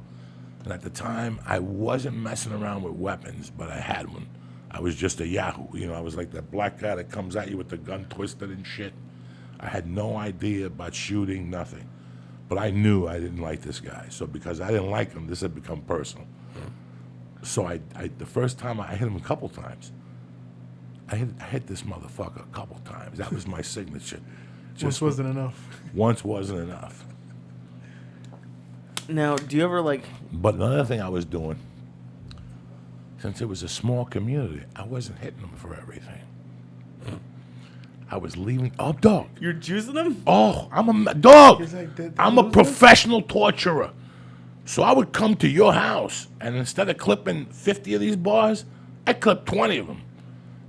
And at the time, I wasn't messing around with weapons, but I had one. I was just a yahoo. You know, I was like that black guy that comes at you with the gun twisted and shit. I had no idea about shooting, nothing. But I knew I didn't like this guy. So because I didn't like him, this had become personal. So the first time I hit him a couple times. I hit this motherfucker a couple times. That was my signature. Just wasn't enough. Once wasn't enough. Now, do you ever like? But another thing I was doing, since it was a small community, I wasn't hitting them for everything. I was leaving. Oh, dog. You're juicing them? Oh, I'm a dog. He's like, I'm a professional torturer. So I would come to your house, and instead of clipping 50 of these bars, I clipped 20 of them.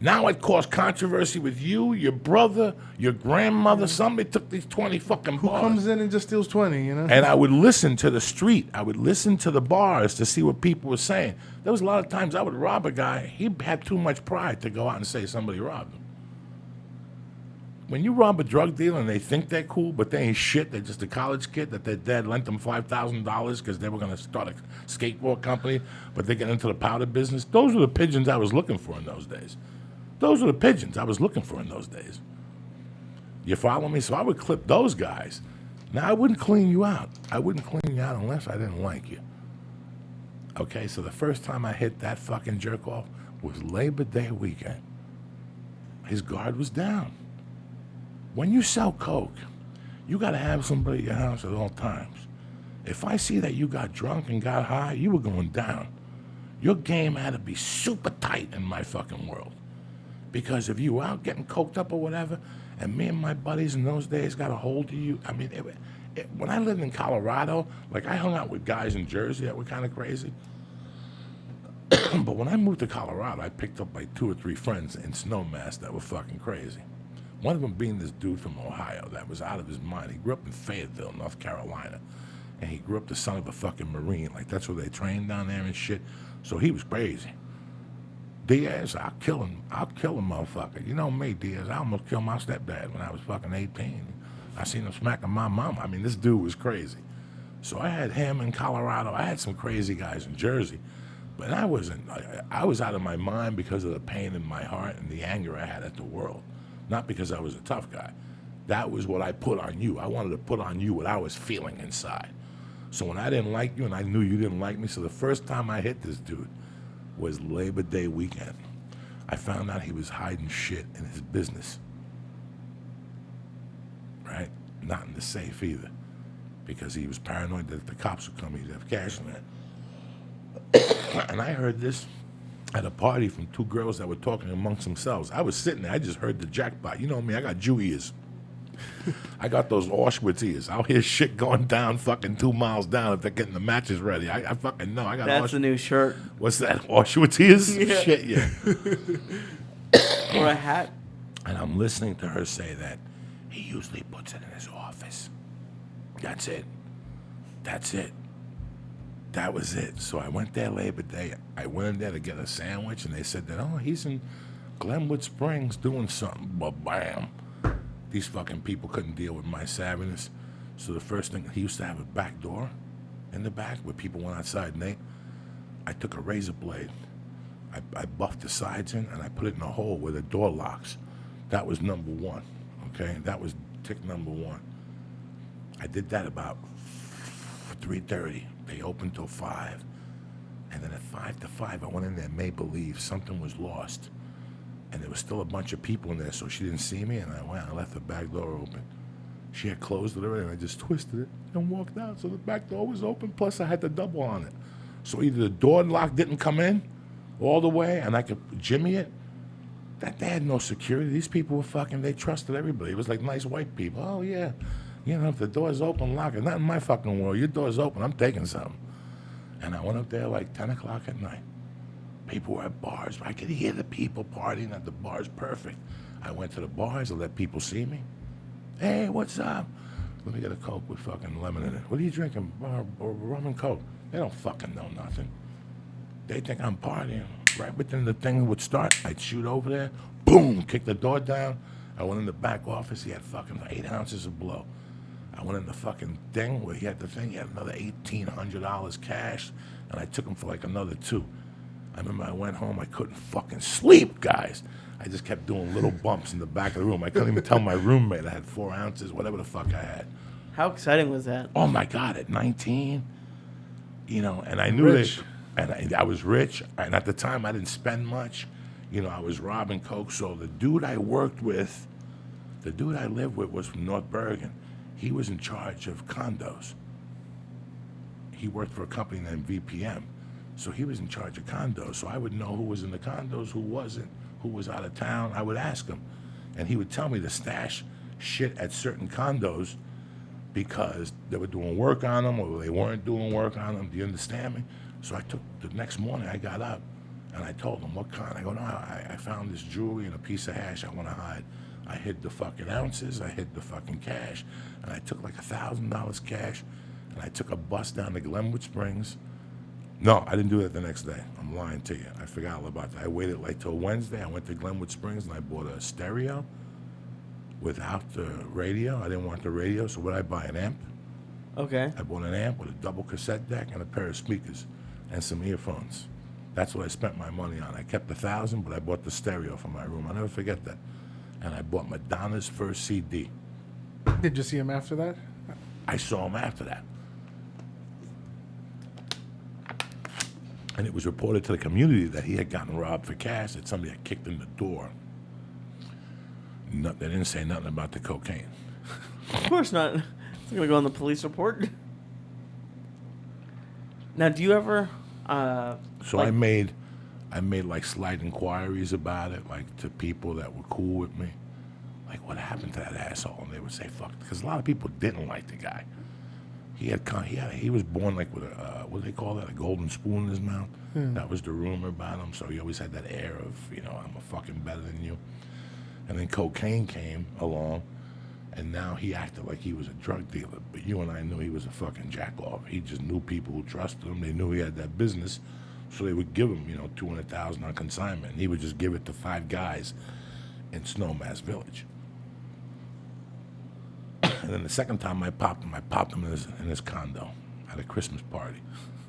Now it caused controversy with you, your brother, your grandmother. Somebody took these 20 fucking Who bars. comes in and just steals 20, you know? And I would listen to the street. I would listen to the bars to see what people were saying. There was a lot of times I would rob a guy. He had too much pride to go out and say somebody robbed him. When you rob a drug dealer and they think they're cool, but they ain't shit, they're just a college kid that their dad lent them $5,000 because they were going to start a skateboard company, but they get into the powder business, those were the pigeons I was looking for in those days. Those were the pigeons I was looking for in those days. You follow me? So I would clip those guys. Now, I wouldn't clean you out. I wouldn't clean you out unless I didn't like you. Okay, so the first time I hit that fucking jerk-off was Labor Day weekend. His guard was down. When you sell coke, you got to have somebody at your house at all times. If I see that you got drunk and got high, you were going down. Your game had to be super tight in my fucking world. Because if you were out getting coked up or whatever, and me and my buddies in those days got a hold of you, I mean, when I lived in Colorado, like I hung out with guys in Jersey that were kind of crazy. But when I moved to Colorado, I picked up like 2 or 3 friends in Snowmass that were fucking crazy. One of them being this dude from Ohio that was out of his mind. He grew up in Fayetteville, North Carolina. And he grew up the son of a fucking Marine. Like, that's where they trained down there and shit. So he was crazy. Diaz, I'll kill him, motherfucker. You know me, Diaz. I almost killed my stepdad when I was fucking 18. I seen him smacking my mama. I mean, this dude was crazy. So I had him in Colorado. I had some crazy guys in Jersey. But I was out of my mind because of the pain in my heart and the anger I had at the world. Not because I was a tough guy. That was what I put on you. I wanted to put on you what I was feeling inside. So when I didn't like you and I knew you didn't like me, so the first time I hit this dude was Labor Day weekend. I found out he was hiding shit in his business. Right? Not in the safe either. Because he was paranoid that if the cops would come, he'd have cash in there. And I heard this at a party from 2 girls that were talking amongst themselves. I was sitting there, I just heard the jackpot. You know me, I got Jew ears. I got those Auschwitz ears. I'll hear shit going down fucking 2 miles down if they're getting the matches ready. I fucking know. I got That's the new shirt. What's that? Auschwitz ears? Yeah. Shit, yeah. Or a hat. And I'm listening to her say that he usually puts it in his office. That's it. That's it. That was it. So I went there Labor Day. I went in there to get a sandwich, and they said that, oh, he's in Glenwood Springs doing something, but bam. These fucking people couldn't deal with my savviness. So the first thing, he used to have a back door in the back where people went outside and I took a razor blade. I buffed the sides in and I put it in a hole where the door locks. That was number one, okay? That was tick number one. I did that about 3:30. They opened till 5. And then at 5 to 5, I went in there, made believe something was lost. And there was still a bunch of people in there, so she didn't see me, and I left the back door open. She had closed it already, and I just twisted it and walked out, so the back door was open, plus I had the double on it. So either the door lock didn't come in all the way, and I could jimmy it. They had no security. These people were fucking, they trusted everybody. It was like nice white people. Oh, yeah. You know, if the door's open, lock it. Not in my fucking world. Your door's open, I'm taking something. And I went up there like 10 o'clock at night. People were at bars. I could hear the people partying at the bars. Perfect. I went to the bars and let people see me. Hey, what's up? Let me get a Coke with fucking lemon in it. What are you drinking? Rum and Coke. They don't fucking know nothing. They think I'm partying. Right within the thing would start, I'd shoot over there. Boom, kick the door down. I went in the back office. He had fucking 8 ounces of blow. I went in the fucking thing where he had the thing. He had another $1,800 cash, and I took him for like another 2. I remember I went home. I couldn't fucking sleep, guys. I just kept doing little bumps in the back of the room. I couldn't even tell my roommate I had 4 ounces, whatever the fuck I had. How exciting was that? Oh my God, at 19, you know, and I knew Rich. I was rich, and at the time I didn't spend much. You know, I was robbing Coke. So the dude I worked with, the dude I lived with was from North Bergen. He was in charge of condos. He worked for a company named VPM. So he was in charge of condos. So I would know who was in the condos, who wasn't, who was out of town. I would ask him. And he would tell me to stash shit at certain condos because they were doing work on them or they weren't doing work on them. Do you understand me? So I took, the next morning I got up and I told him, what kind? I go, no, I found this jewelry and a piece of hash I want to hide. I hid the fucking ounces, I hid the fucking cash, and I took like $1,000 cash, and I took a bus down to Glenwood Springs. No, I didn't do that the next day. I'm lying to you. I forgot all about that. I waited like till Wednesday. I went to Glenwood Springs, and I bought a stereo without the radio. I didn't want the radio, so what did I buy? An amp? Okay. I bought an amp with a double cassette deck and a pair of speakers and some earphones. That's what I spent my money on. I kept $1,000, but I bought the stereo for my room. I'll never forget that. And I bought Madonna's first CD. Did you see him after that? I saw him after that. And it was reported to the community that he had gotten robbed for cash, that somebody had kicked in the door. No, they didn't say nothing about the cocaine. Of course not. It's not going to go on the police report. Now, do you ever... So I made like slight inquiries about it, like to people that were cool with me. Like, what happened to that asshole? And they would say, fuck, because a lot of people didn't like the guy. He was born like with a, what do they call that, a golden spoon in his mouth? That was the rumor about him. So he always had that air of, you know, I'm a fucking better than you. And then cocaine came along, and now he acted like he was a drug dealer. But you and I knew he was a fucking jack-off. He just knew people who trusted him. They knew he had that business. So they would give him, you know, $200,000 on consignment. And he would just give it to 5 guys in Snowmass Village. And then the second time I popped him in his condo at a Christmas party.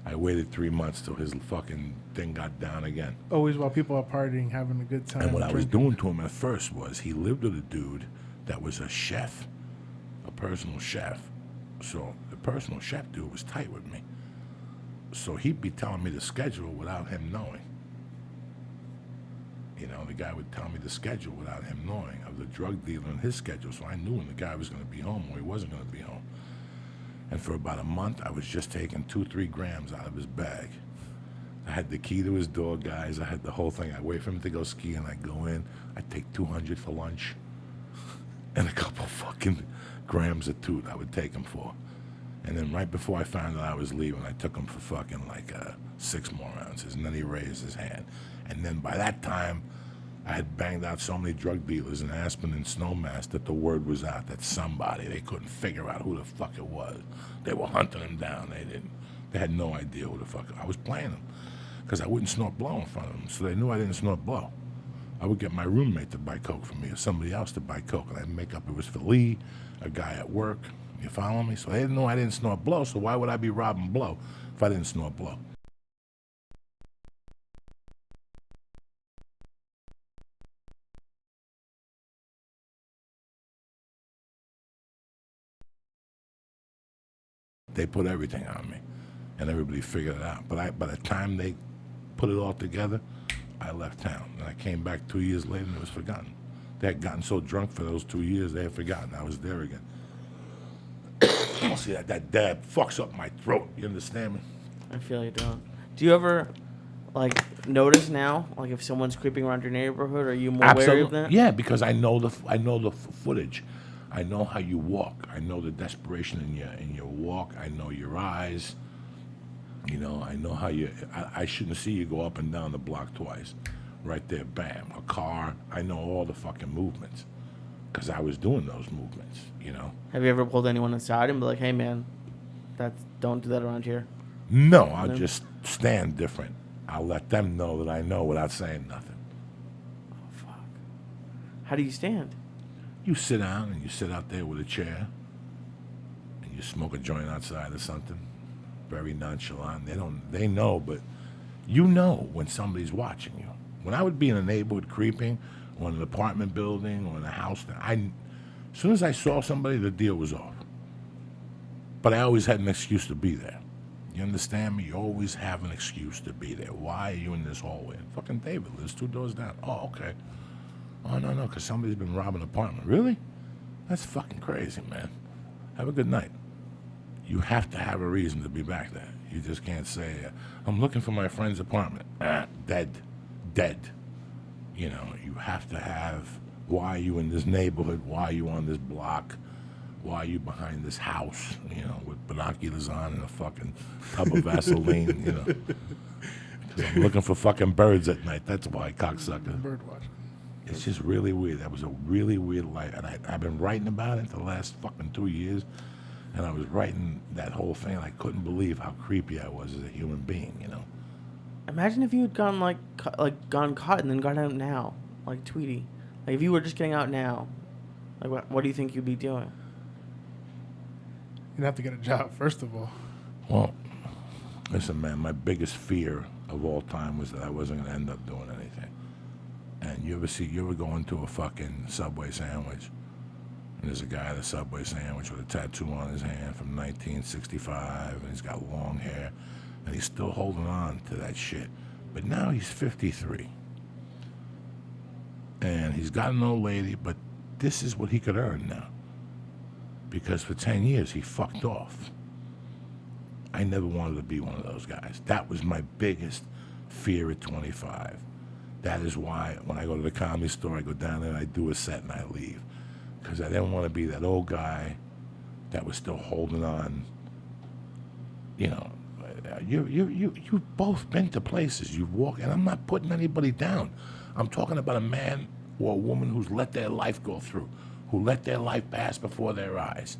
I waited 3 months till his fucking thing got down again. Always while people are partying, having a good time. And what I was drinking. doing to him at first was he lived with a dude that was a chef, a personal chef. So the personal chef dude was tight with me. So he'd be telling me the schedule without him knowing. You know, the guy would tell me the schedule without him knowing of the drug dealer and his schedule. So I knew when the guy was going to be home or he wasn't going to be home. And for about a month, I was just taking 2-3 grams out of his bag. I had the key to his door, guys. I had the whole thing. I'd wait for him to go ski, and I'd go in. I'd take 200 for lunch and a couple fucking grams of toot I would take him for. And then right before I found out I was leaving, I took him for fucking like 6 more ounces, and then he raised his hand. And then by that time, I had banged out so many drug dealers in Aspen and Snowmass that the word was out that somebody, they couldn't figure out who the fuck it was. They were hunting him down. They had no idea who the fuck. I was playing them because I wouldn't snort blow in front of them, so they knew I didn't snort blow. I would get my roommate to buy coke for me or somebody else to buy coke, and I'd make up it was for Lee, a guy at work. You follow me? So they didn't know I didn't snort blow, so why would I be robbing blow if I didn't snort blow? They put everything on me, and everybody figured it out. But by the time they put it all together, I left town, and I came back 2 years later, and it was forgotten. They had gotten so drunk for those 2 years, they had forgotten I was there again. See, that dab fucks up my throat. You understand me? I feel you don't. Do you ever, like, notice now, like, if someone's creeping around your neighborhood? Are you more wary of that? Yeah, because I know the footage. I know how you walk. I know the desperation in your walk. I know your eyes. You know, I know how you. I shouldn't see you go up and down the block twice. Right there, bam, a car. I know all the fucking movements because I was doing those movements. You know. Have you ever pulled anyone aside and be like, "Hey, man, don't do that around here"? No, I'll just stand different. I'll let them know that I know without saying nothing. Oh fuck! How do you stand? You sit down and you sit out there with a chair and you smoke a joint outside or something. Very nonchalant. They know, but you know when somebody's watching you. When I would be in a neighborhood creeping or in an apartment building or in a house, as soon as I saw somebody, the deal was off. But I always had an excuse to be there. You understand me? You always have an excuse to be there. Why are you in this hallway? Fucking David lives 2 doors down. Oh, okay. Oh, no, because somebody's been robbing an apartment. Really? That's fucking crazy, man. Have a good night. You have to have a reason to be back there. You just can't say, I'm looking for my friend's apartment. Dead. You know, you have to have, why are you in this neighborhood? Why are you on this block? Why are you behind this house? You know, with binoculars on and a fucking tub of Vaseline, you know. Because I'm looking for fucking birds at night. That's why, cocksucker. Bird watching. It's just really weird. That was a really weird life. And I've been writing about it the last fucking 2 years. And I was writing that whole thing, and I couldn't believe how creepy I was as a human being, you know. Imagine if you had gone gone caught and then got out now, like Tweety. Like if you were just getting out now, like what do you think you'd be doing? You'd have to get a job first of all. Well, listen, man, my biggest fear of all time was that I wasn't going to end up doing anything. And you ever go into a fucking Subway sandwich, and there's a guy at a Subway sandwich with a tattoo on his hand from 1965, and he's got long hair, and he's still holding on to that shit. But now he's 53. And he's got an old lady, but this is what he could earn now. Because for 10 years, he fucked off. I never wanted to be one of those guys. That was my biggest fear at 25. That is why when I go to the Comedy Store, I go down there, I do a set, and I leave. Because I didn't want to be that old guy that was still holding on. You know, you've both been to places. You've walked, and I'm not putting anybody down. I'm talking about a man or a woman who's let their life go through, who let their life pass before their eyes.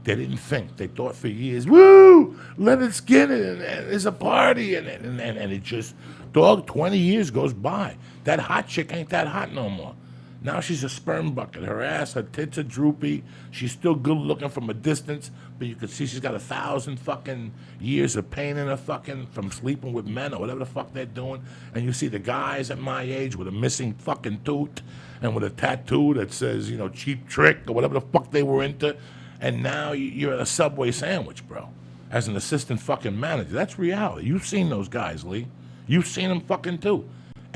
They didn't think. They thought for years, woo, let it skin it, and there's a party, and it just, 20 years goes by. That hot chick ain't that hot no more. Now she's a sperm bucket. Her ass, her tits are droopy. She's still good looking from a distance, but you can see she's got 1,000 fucking years of pain in her fucking from sleeping with men or whatever the fuck they're doing. And you see the guys at my age with a missing fucking tooth and with a tattoo that says, you know, Cheap Trick or whatever the fuck they were into. And now you're at a Subway sandwich, bro, as an assistant fucking manager. That's reality. You've seen those guys, Lee. You've seen them fucking too.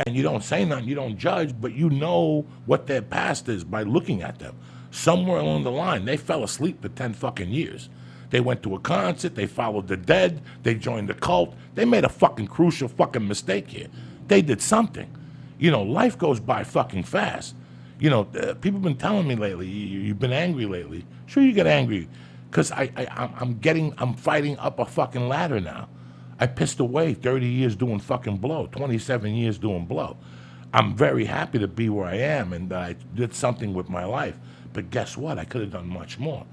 And you don't say nothing, you don't judge, but you know what their past is by looking at them. Somewhere along the line, they fell asleep for 10 fucking years. They went to a concert, they followed the dead, they joined the cult. They made a fucking crucial fucking mistake here. They did something. You know, life goes by fucking fast. You know, people have been telling me lately, you've been angry lately. Sure, you get angry, because I'm fighting up a fucking ladder now. I pissed away 30 years doing fucking blow, 27 years doing blow. I'm very happy to be where I am and that I did something with my life. But guess what? I could have done much more.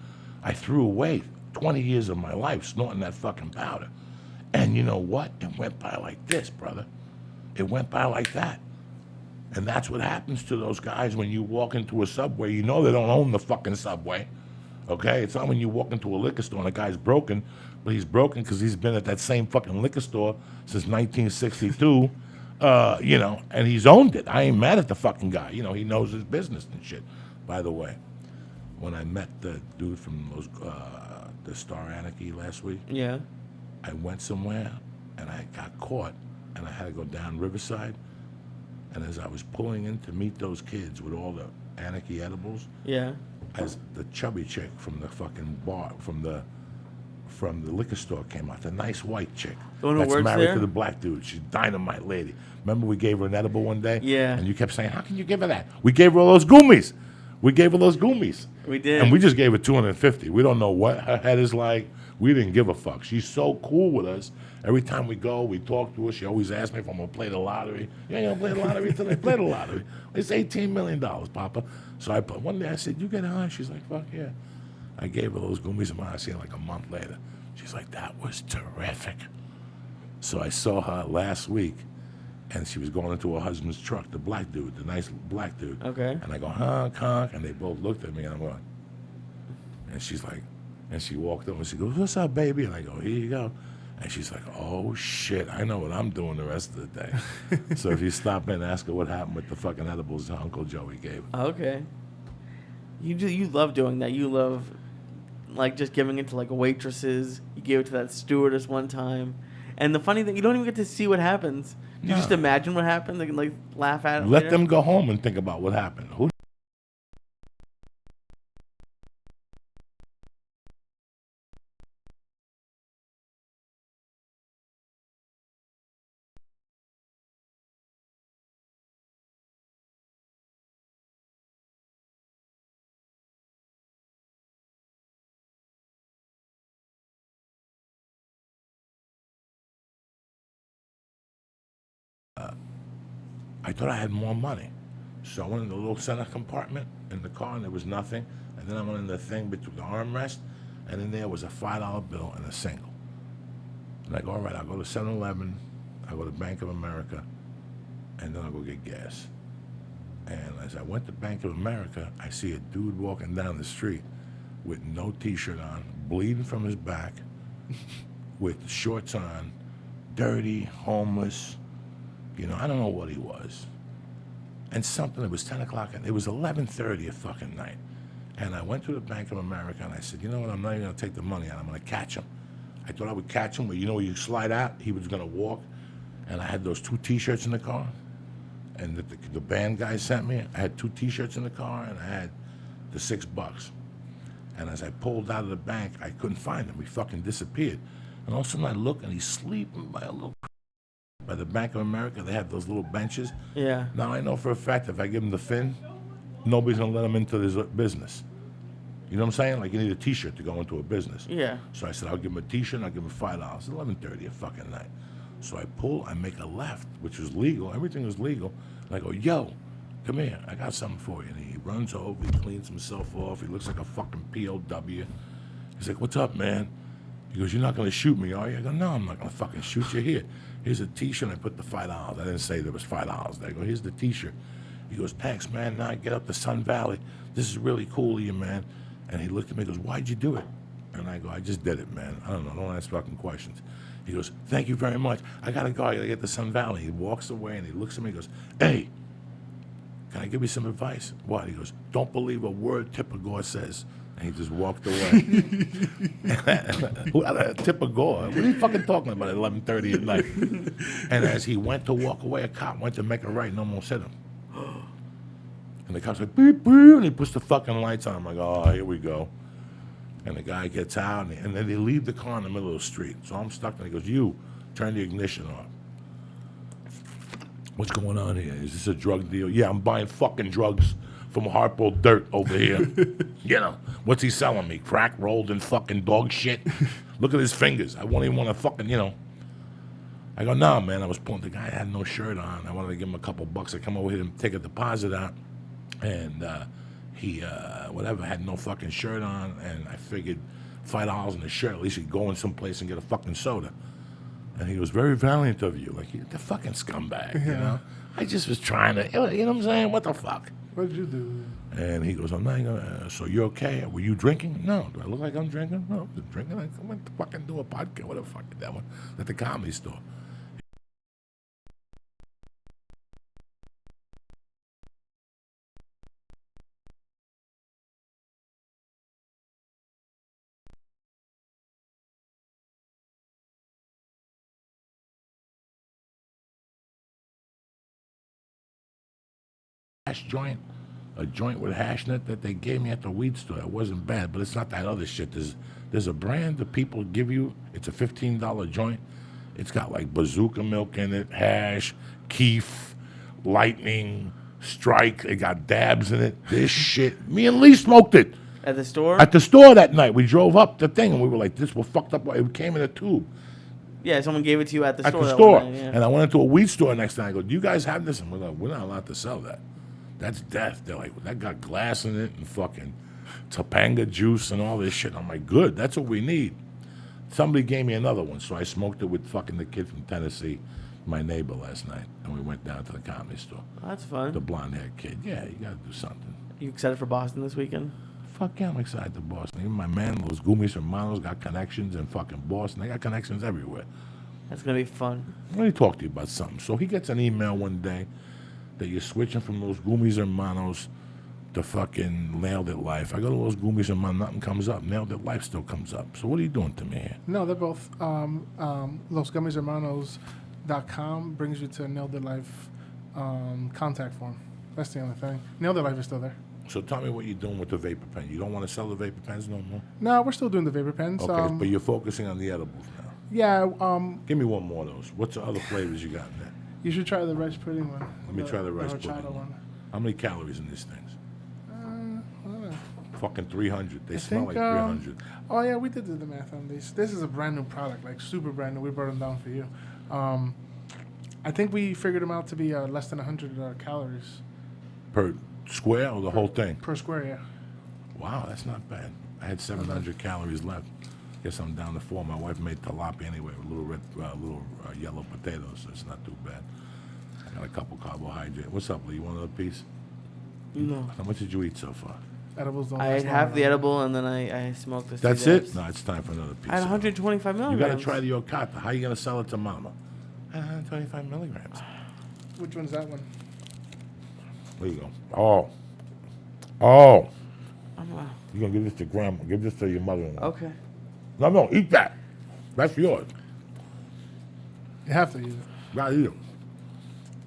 I threw away 20 years of my life snorting that fucking powder. And you know what? It went by like this, brother. It went by like that. And that's what happens to those guys when you walk into a Subway. You know they don't own the fucking Subway. Okay? It's not when you walk into a liquor store and a guy's broken, but he's broken because he's been at that same fucking liquor store since 1962, and he's owned it. I ain't mad at the fucking guy. You know, he knows his business and shit. By the way, when I met the dude from the Star Anarchy last week, Yeah. I went somewhere and I got caught and I had to go down Riverside. And as I was pulling in to meet those kids with all the Anarchy edibles, Yeah. as the chubby chick from the fucking bar, from the liquor store came out, the nice white chick The one who that's works married there? to the black dude. She's dynamite lady. Remember we gave her an edible one day? Yeah. And you kept saying, how can you give her that? We gave her all those gummies. We gave her those gummies. We did. And we just gave her 250. We don't know what her head is like. We didn't give a fuck. She's so cool with us. Every time we go, we talk to her. She always asks me if I'm going to play the lottery. You ain't going to play the lottery today? Play the lottery. It's $18 million, Papa. So one day I said, you get high? She's like, fuck yeah. I gave her those gummies and I seen her like a month later. She's like, that was terrific. So I saw her last week, and she was going into her husband's truck, the black dude, the nice black dude. Okay. And I go, honk, honk, and they both looked at me, and I'm going, and she's like, and she walked over, and she goes, what's up, baby? And I go, here you go. And she's like, oh, shit, I know what I'm doing the rest of the day. So if you stop in and ask her what happened with the fucking edibles Uncle Joey gave her. Okay. You love doing that. You love, like, just giving it to, like, waitresses. You gave it to that stewardess one time. And the funny thing, you don't even get to see what happens. You No. just imagine what happened and, like, laugh at it Let later? them go home and think about what happened. Who I thought I had more money. So I went in the little center compartment in the car and there was nothing. And then I went in the thing between the armrest and in there was a $5 bill and a single. And I go, all right, I'll go to 7-Eleven, I'll go to Bank of America, and then I'll go get gas. And as I went to Bank of America, I see a dude walking down the street with no t-shirt on, bleeding from his back, with shorts on, dirty, homeless. You know, I don't know what he was. And something, it was 10 o'clock, and it was 11:30 at fucking night. And I went to the Bank of America, and I said, you know what, I'm not even going to take the money out. I'm going to catch him. I thought I would catch him, but you know where you slide out? He was going to walk. And I had those 2 T-shirts in the car. And the band guy sent me. I had 2 T-shirts in the car, and I had the $6. And as I pulled out of the bank, I couldn't find him. He fucking disappeared. And all of a sudden I look, and he's sleeping by a little... By the Bank of America, they have those little benches. Yeah. Now I know for a fact if I give him the fin, nobody's gonna let him into this business. You know what I'm saying? Like you need a T-shirt to go into a business. Yeah. So I said I'll give him a T-shirt. And I'll give him $5. It's 11:30 at fucking night. So I make a left, which was legal. Everything was legal. And I go, yo, come here. I got something for you. And he runs over. He cleans himself off. He looks like a fucking POW. He's like, what's up, man? He goes, you're not gonna shoot me, are you? I go, no, I'm not gonna fucking shoot you. Here. Here's a T-shirt. I put the $5. I didn't say there was $5. I go, here's the T-shirt. He goes, thanks, man. Now I get up to Sun Valley. This is really cool of you, man. And he looked at me and goes, why'd you do it? And I go, I just did it, man. I don't know. Don't ask fucking questions. He goes, thank you very much. I gotta go. I gotta get to Sun Valley. He walks away and he looks at me and goes, hey, can I give you some advice? What? He goes, don't believe a word Tipper says. And he just walked away. Tipper Gore. What are you fucking talking about at 11:30 at night? And as he went to walk away, a cop went to make a right and almost hit him. And the cop's like, beep, beep, and he puts the fucking lights on. I'm like, oh, here we go. And the guy gets out, and then they leave the car in the middle of the street. So I'm stuck, and he goes, you, turn the ignition off. What's going on here? Is this a drug deal? Yeah, I'm buying fucking drugs from Harpo Dirt over here. You know, what's he selling me? Crack rolled in fucking dog shit? Look at his fingers. I won't even want to fucking, you know. I go, no, man. I was pulling. The guy had no shirt on. I wanted to give him a couple bucks. I come over here and take a deposit out. And he, whatever, had no fucking shirt on. And I figured $5 in a shirt. At least he'd go in someplace and get a fucking soda. And he was very valiant of you. Like, the fucking scumbag, you Yeah. know? I just was trying to, you know what I'm saying? What the fuck? What did you do? And he goes, I'm not gonna, so you're okay? Were you drinking? No. Do I look like I'm drinking? No, I'm drinking. I went to fucking do a podcast. What the fuck is that one? At the Comedy Store. Hash joint, a joint with hash in it that they gave me at the weed store. It wasn't bad, but it's not that other shit. There's a brand that people give you. It's a $15 joint. It's got like bazooka milk in it, hash, keef, lightning, strike. It got dabs in it. This shit. Me and Lee smoked it At the store? at the store that night. We drove up the thing and we were like, this was fucked up. It came in a tube. Yeah, someone gave it to you at the At store. the that store. one night, yeah. And I went into a weed store next time. I go, do you guys have this? And we're like, we're not allowed to sell that. That's death. They're like, that got glass in it and fucking Topanga juice and all this shit. I'm like, good. That's what we need. Somebody gave me another one, so I smoked it with fucking the kid from Tennessee, my neighbor, last night. And we went down to the Comedy Store. Oh, that's fun. The blonde-haired kid. Yeah, you got to do something. You excited for Boston this weekend? Fuck yeah, I'm excited to Boston. Even my man, Los Gummies Hermanos, got connections in fucking Boston. They got connections everywhere. That's going to be fun. Let me talk to you about something. So he gets an email one day that you're switching from Los Gummies Hermanos to fucking Nailed It Life. I go to Los Gummies Hermanos, nothing comes up. Nailed It Life still comes up. So what are you doing to me here? No, they're both. Los Gummies Hermanos.com brings you to Nailed It Life contact form. That's the only thing. Nailed It Life is still there. So tell me what you're doing with the vapor pen. You don't want to sell the vapor pens no more? No, we're still doing the vapor pens. Okay, but you're focusing on the edibles now. Yeah, Give me one more of those. What's the other flavors you got in there? you should try the rice pudding one. Let me try the rice horchata pudding. one. How many calories in these things? I don't know. Fucking 300. They I smell think, like 300. Oh yeah, we did do the math on these. This is a brand new product, like super brand new. We brought them down for you. I think we figured them out to be less than 100 calories Per square or the whole thing? per square. Yeah. Wow, that's not bad. I had 700 calories left. Guess I'm down to 4. My wife made tilapia anyway with little yellow potatoes, so it's not too bad. I got a couple carbohydrates. What's up, Lee? You want another piece? No. How much did you eat so far? Edibles don't I last ate long half the enough. edible and then I smoked this. That's it? No, it's time for another piece. I had 125 You milligrams. got to try the Okata. How you going to sell it to Mama? 125 milligrams. Which one's that one? There you go. Oh. I'm, You're going to give this to Grandma. Give this to your mother-in-law. okay. No, eat that. That's yours. You have to use it. Gotta eat 'em.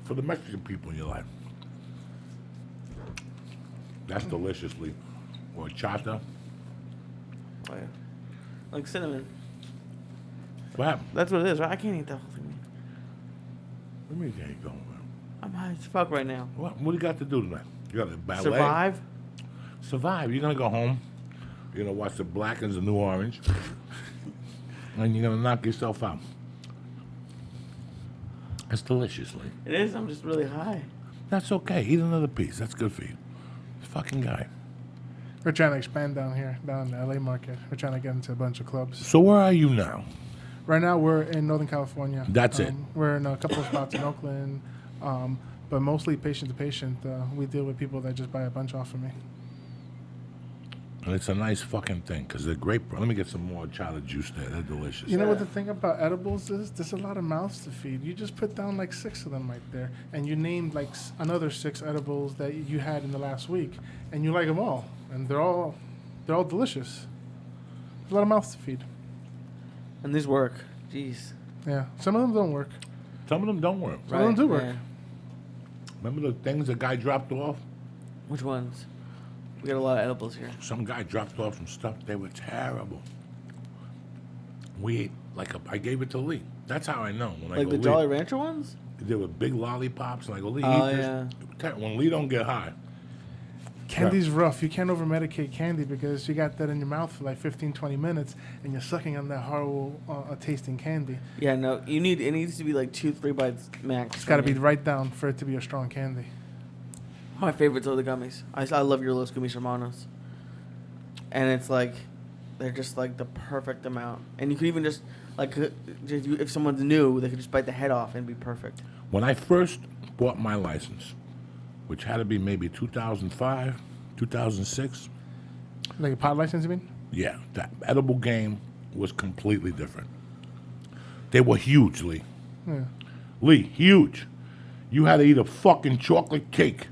For the Mexican people in your life. That's deliciously. Or chata. Oh, yeah. Like cinnamon. What happened? That's what it is, right? I can't eat that whole thing. Let me get you going, man. I'm high as fuck right now. What do you got to do tonight? You got a ballet? Survive? Survive. You're gonna go home. You're gonna watch The Black and the New Orange. And you're gonna knock yourself out. That's deliciously. It is. I'm just really high. That's okay. Eat another piece. That's good for you. This fucking guy. We're trying to expand down here, down in the LA market. We're trying to get into a bunch of clubs. So where are you now? Right now, we're in Northern California. That's it. We're in a couple of spots in Oakland, but mostly patient to patient. We deal with people that just buy a bunch off of me. And it's a nice fucking thing because they're great. Let me get some more chata juice there. They're delicious. You know what the thing about edibles is? There's a lot of mouths to feed. You just put down like 6 of them right there, and you named like another 6 edibles that you had in the last week, and you like them all, and they're all delicious. There's a lot of mouths to feed. And these work. Jeez. Yeah, some of them don't work. Some of them don't work. Some of them do work. yeah. Remember the things the guy dropped off? Which ones? We got a lot of edibles here. Some guy dropped off some stuff. They were terrible. We ate I gave it to Lee. That's how I know. When I Like go, the Jolly Rancher ones? They were big lollipops, and I go, Lee, Oh, eat yeah. this. When Lee don't get high, Candy's rough. You can't over medicate candy because you got that in your mouth for like 15, 20 minutes, and you're sucking on that horrible tasting candy. Yeah, no. It needs to be like 2-3 bites max. It's got to be right down for it to be a strong candy. My favorites are the gummies. I love your Los Gummies Hermanos. And it's like, they're just like the perfect amount. And you can even just, Like, if someone's new, they could just bite the head off and be perfect. When I first bought my license, which had to be maybe 2005, 2006. Like a pot license, you mean? Yeah, that edible game was completely different. They were huge, Lee. Yeah. Lee, huge. You had to eat a fucking chocolate cake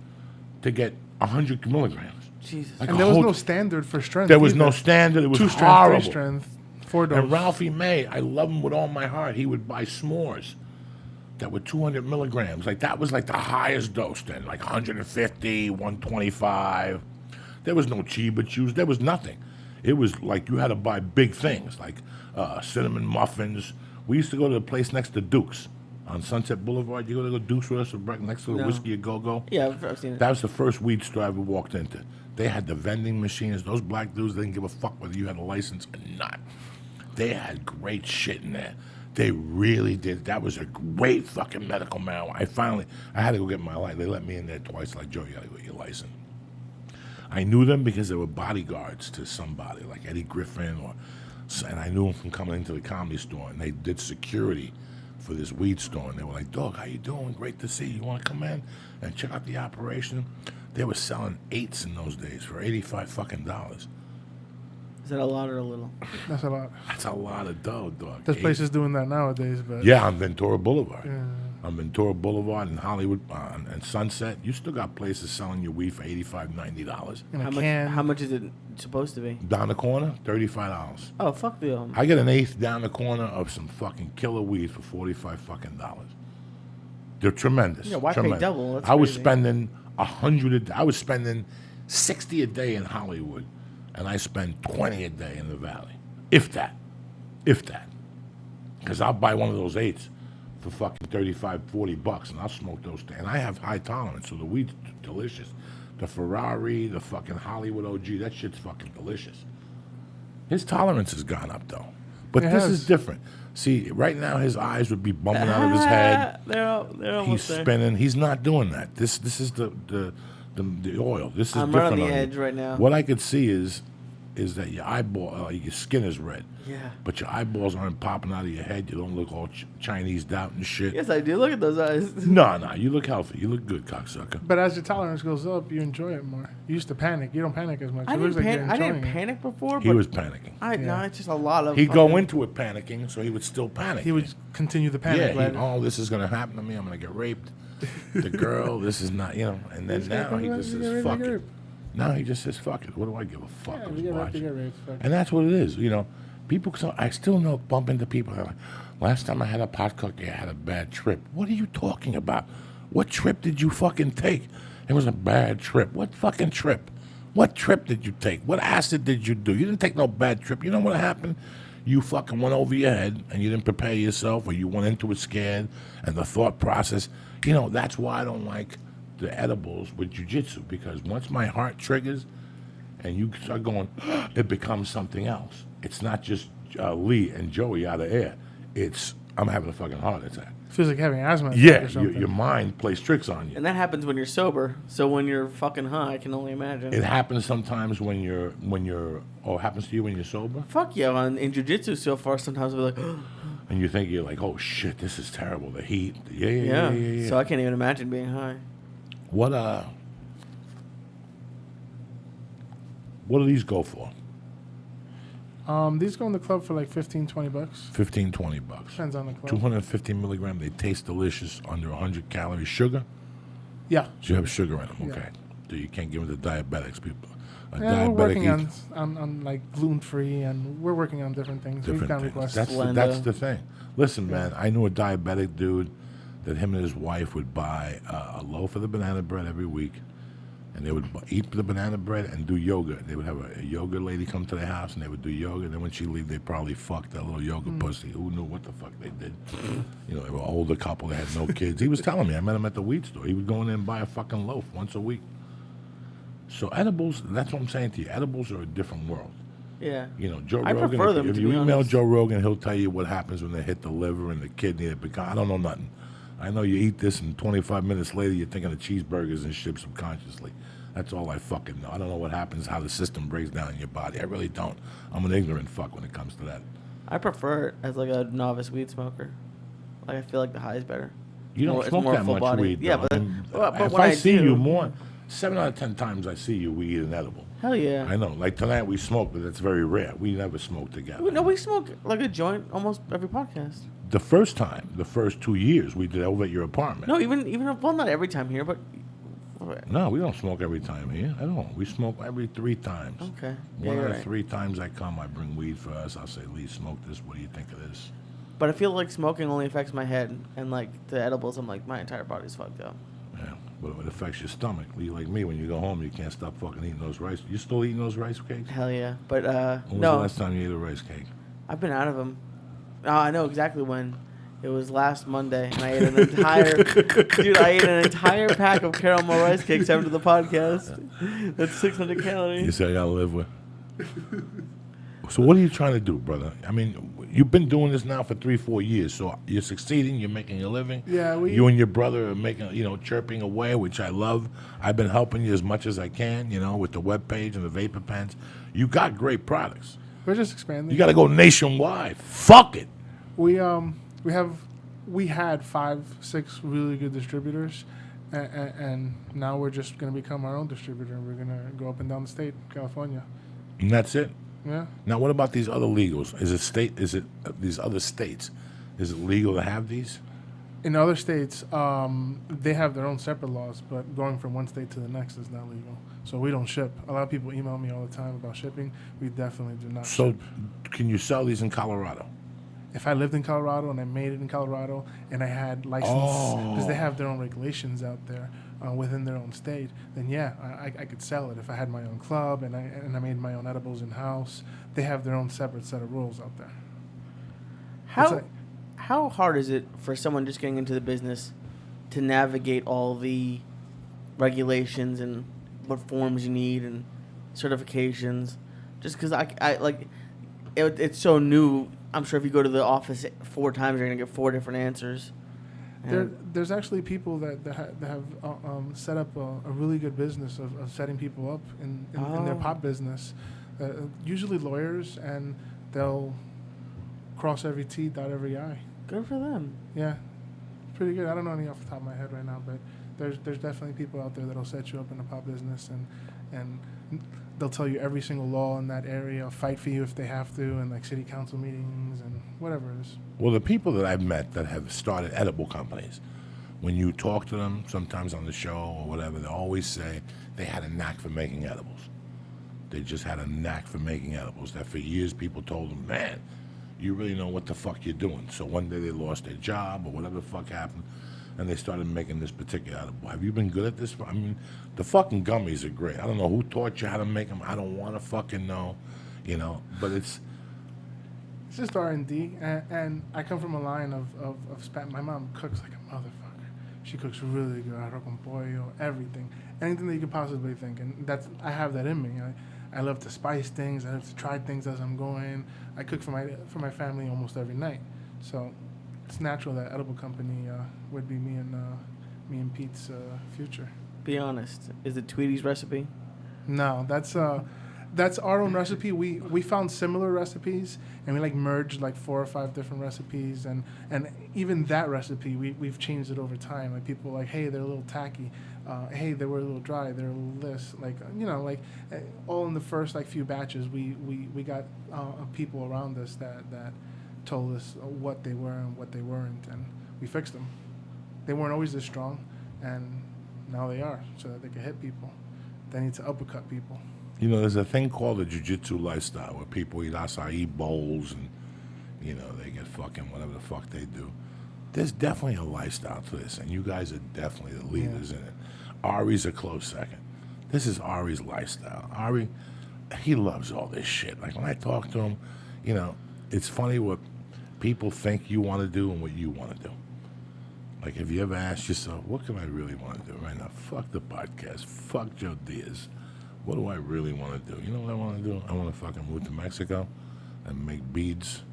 to get 100 milligrams. Jesus. Like And a there was whole- no standard for strength. There was either. no standard. It was 2 strength, horrible. 3 strength, 4 dose. And Ralphie May, I love him with all my heart. He would buy s'mores that were 200 milligrams. Like that was like the highest dose then, like 150, 125. There was no Chiba Chews. There was nothing. It was like you had to buy big things, like cinnamon muffins. We used to go to the place next to Duke's on Sunset Boulevard. You go to Duke's with us for breakfast next to the No. Whiskey A Go-Go? Yeah, I've seen it. That was the first weed store I ever walked into. They had the vending machines. Those black dudes didn't give a fuck whether you had a license or not. They had great shit in there. They really did. That was a great fucking medical marijuana. I had to go get my license. They let me in there twice. Like, Joe, you gotta go get your license. I knew them because they were bodyguards to somebody, like Eddie Griffin, and I knew them from coming into the Comedy Store, and they did security for this weed store, and they were like, "Dog, how you doing? Great to see you. You want to come in and check out the operation?" They were selling 8s in those days for $85 fucking dollars. Is that a lot or a little? That's a lot. That's a lot of dough, dog. There's places doing that nowadays, but Yeah, on Ventura Boulevard. Yeah. On Ventura Boulevard and Hollywood and Sunset, you still got places selling your weed for $85, $90. in a can. How much is it supposed to be? Down the corner, $35. Oh, fuck the. I get an eighth down the corner of some fucking killer weed for $45 fucking dollars. They're tremendous. Yeah, why pay tremendous. double? That's I was crazy. spending 100. I was spending 60 a day in Hollywood, and I spend 20 a day in the Valley, if that. Because I'll buy one of those 8s for fucking $35, $40, and I'll smoke those things. And I have high tolerance, so the weed's delicious. The Ferrari, the fucking Hollywood OG, that shit's fucking delicious. His tolerance has gone up though, but It this has. is different. See, right now his eyes would be bumming out of his head. They're He's almost there. spinning. He's not doing that. This is the oil. This is I'm right different on the you. edge right now. What I could see is that your eyeball, your skin is red. Yeah. But your eyeballs aren't popping out of your head. You don't look all Chinese out and shit. Yes, I do. Look at those eyes. No, you look healthy. You look good, cocksucker. But as your tolerance goes up, you enjoy it more. You used to panic. You don't panic as much. I It looks didn't, like you're I didn't enjoying it. panic before, He but was panicking. No, it's just a lot of. He'd go fucking- into it panicking, so he would still panic. He would continue the panic. Yeah, later. oh, this is going to happen to me. I'm going to get raped. The girl, this is not, and then He's now gonna he get just raped, says, get fuck raped, it. get raped. Now he just says, fuck it. What do I give a fuck? Yeah, Who's you get raped, watching? you get raped. Fuck. And that's what it is, People, so I still know, bump into people that are like, last time I had a pot cookie, I had a bad trip. What are you talking about? What trip did you fucking take? It was a bad trip. What fucking trip? What trip did you take? What acid did you do? You didn't take no bad trip. You know what happened? You fucking went over your head and you didn't prepare yourself, or you went into it scared, and the thought process, that's why I don't like the edibles with jiu-jitsu, because once my heart triggers and you start going, it becomes something else. It's not just Lee and Joey out of air. It's, I'm having a fucking heart attack. Feels like having asthma. attack Yeah, or something. your mind plays tricks on you. And that happens when you're sober. So when you're fucking high, I can only imagine. It happens sometimes when you're, it happens to you when you're sober, Fuck yeah! In jiu-jitsu so far, sometimes I'll be like, and you think you're like, oh shit, this is terrible. The heat. Yeah. So I can't even imagine being high. What do these go for? These go in the club for like $15, $20. $15, $20. Depends on the club. 250 milligram. They taste delicious. Under 100 calories. Sugar. Yeah. So you have sugar in them. Yeah. Okay. So you can't give them to diabetics, people. A Yeah, we're working eats on like gluten free, and we're working on different things. We've got things. requests. That's the thing. Listen, man. I knew a diabetic dude that him and his wife would buy a loaf of the banana bread every week, and they would eat the banana bread and do yoga. They would have a yoga lady come to their house, and they would do yoga. Then when she leave, they probably fucked that little yoga pussy. Who knew what the fuck they did? They were an older couple. They had no kids. He was telling me. I met him at the weed store. He would go in there and buy a fucking loaf once a week. So edibles, that's what I'm saying to you. Edibles are a different world. Yeah. Joe I Rogan. prefer them, if to you be email honest. Joe Rogan, he'll tell you what happens when they hit the liver and the kidney. I don't know nothing. I know you eat this, and 25 minutes later, you're thinking of cheeseburgers and shit subconsciously. That's all I fucking know. I don't know what happens, how the system breaks down in your body. I really don't. I'm an ignorant fuck when it comes to that. I prefer it as like a novice weed smoker. Like I feel like the high is better. You don't It's smoke more that full much body. weed. Yeah, though. but, I mean, but if when I see do, you more, 7 out of 10 times I see you, we eat an edible. Hell yeah. I know. Like tonight we smoked, but that's very rare. We never smoke together. We smoke like a joint almost every podcast. The first time, the first 2 years, we did over at your apartment. No, even well, not every time here, but No, we don't smoke every time here. I don't. We smoke every 3 times. okay. Yeah, One you're out of right. 3 times I come, I bring weed for us. I'll say, Lee, smoke this. What do you think of this? But I feel like smoking only affects my head, and like the edibles, I'm like my entire body's fucked up. Yeah, but it affects your stomach. You like me, when you go home, you can't stop fucking eating those rice. You still eating those rice cakes? Hell yeah. But When was the no, last time you ate a rice cake? I've been out of them. I know exactly when. It was last Monday, and I ate an entire dude. I ate an entire pack of caramel rice cakes after the podcast. That's 600 You calories. say I gotta live with. So what are you trying to do, brother? I mean, you've been doing this now for 3-4 years, so you're succeeding. You're making a living. Yeah, You and your brother are making, chirping away, which I love. I've been helping you as much as I can, with the webpage and the vapor pens. You got great products. We're just expanding. You got to go nationwide. Fuck it. We had 5-6 really good distributors, and now we're just going to become our own distributor. We're going to go up and down the state, California. And that's it. Yeah. Now, what about these other legals? Is it these other states? Is it legal to have these? In other states, they have their own separate laws, but going from one state to the next is not legal. So we don't ship. A lot of people email me all the time about shipping. We definitely do not So, ship. can you sell these in Colorado? If I lived in Colorado and I made it in Colorado and I had license, because they have their own regulations out there within their own state, then yeah, I could sell it. If I had my own club and I made my own edibles in house, they have their own separate set of rules out there. How hard is it for someone just getting into the business to navigate all the regulations and what forms you need and certifications? Just because I like it's so new. I'm sure if you go to the office 4 times, you're gonna get 4 different answers. There's actually people that have set up a really good business of setting people up in their pop business. Usually lawyers, and they'll cross every T, dot every I. Good for them. Yeah, pretty good. I don't know any off the top of my head right now, but there's definitely people out there that'll set you up in the pop business, and they'll tell you every single law in that area, fight for you if they have to, and like city council meetings and whatever it is. Well, the people that I've met that have started edible companies, when you talk to them, sometimes on the show or whatever, they always say they had a knack for making edibles. They just had a knack for making edibles. That for years people told them, man, you really know what the fuck you're doing. So one day they lost their job or whatever the fuck happened, and they started making this particular edible. Have you been good at this? I mean, the fucking gummies are great. I don't know who taught you how to make them. I don't want to fucking know, but it's just R&D, and I come from a line of my mom cooks like a motherfucker. She cooks really good, arroz con pollo, everything, anything that you could possibly think, and I have that in me. I love to spice things. I love to try things as I'm going. I cook for my family almost every night, so it's natural that edible company would be me and Pete's future. Be honest. Is it Tweety's recipe? No, that's our own recipe. We found similar recipes, and we merged 4 or 5 different recipes, and even that recipe we've changed it over time. Like people hey, they're a little tacky. Hey, they were a little dry. They're a little this. All in the first few batches, we got people around us that told us what they were and what they weren't, and we fixed them. They weren't always this strong, and now they are, so that they can hit people. They need to uppercut people. there's a thing called the jiu-jitsu lifestyle where people eat acai bowls and, they get fucking whatever the fuck they do. There's definitely a lifestyle to this, and you guys are definitely the leaders in it. Ari's a close second. This is Ari's lifestyle. Ari, he loves all this shit. Like, when I talk to him, it's funny what people think you want to do and what you want to do. Like, have you ever asked yourself, what can I really want to do right now? Fuck the podcast. Fuck Joe Diaz. What do I really want to do? You know what I want to do? I want to fucking move to Mexico and make beads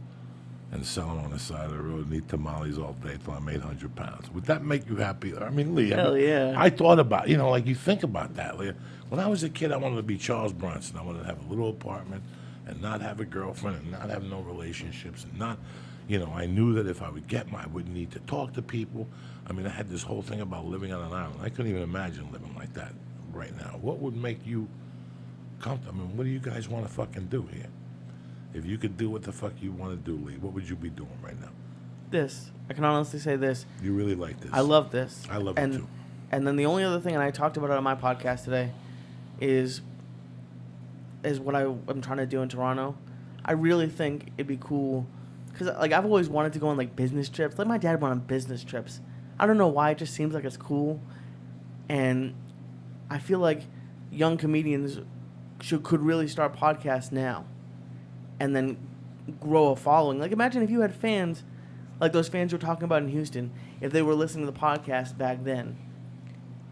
and sell them on the side of the road and eat tamales all day till I'm 800 pounds. Would that make you happy? I mean, Lee, Hell yeah. I thought about, you think about that. Lee. When I was a kid, I wanted to be Charles Bronson. I wanted to have a little apartment and not have a girlfriend and not have no relationships and not, I knew that if I I wouldn't need to talk to people. I mean, I had this whole thing about living on an island. I couldn't even imagine living like that right now. What would make you comfortable? I mean, what do you guys want to fucking do here? If you could do what the fuck you want to do, Lee, what would you be doing right now? This. I can honestly say this. You really like this. I love this. I love it too. And then the only other thing, and I talked about it on my podcast today, is what I'm trying to do in Toronto. I really think it'd be cool, because like I've always wanted to go on like business trips. Like my dad went on business trips. I don't know why. It just seems like it's cool, and I feel like young comedians could really start podcasts now, and then grow a following. Like imagine if you had fans, like those fans you were talking about in Houston, if they were listening to the podcast back then,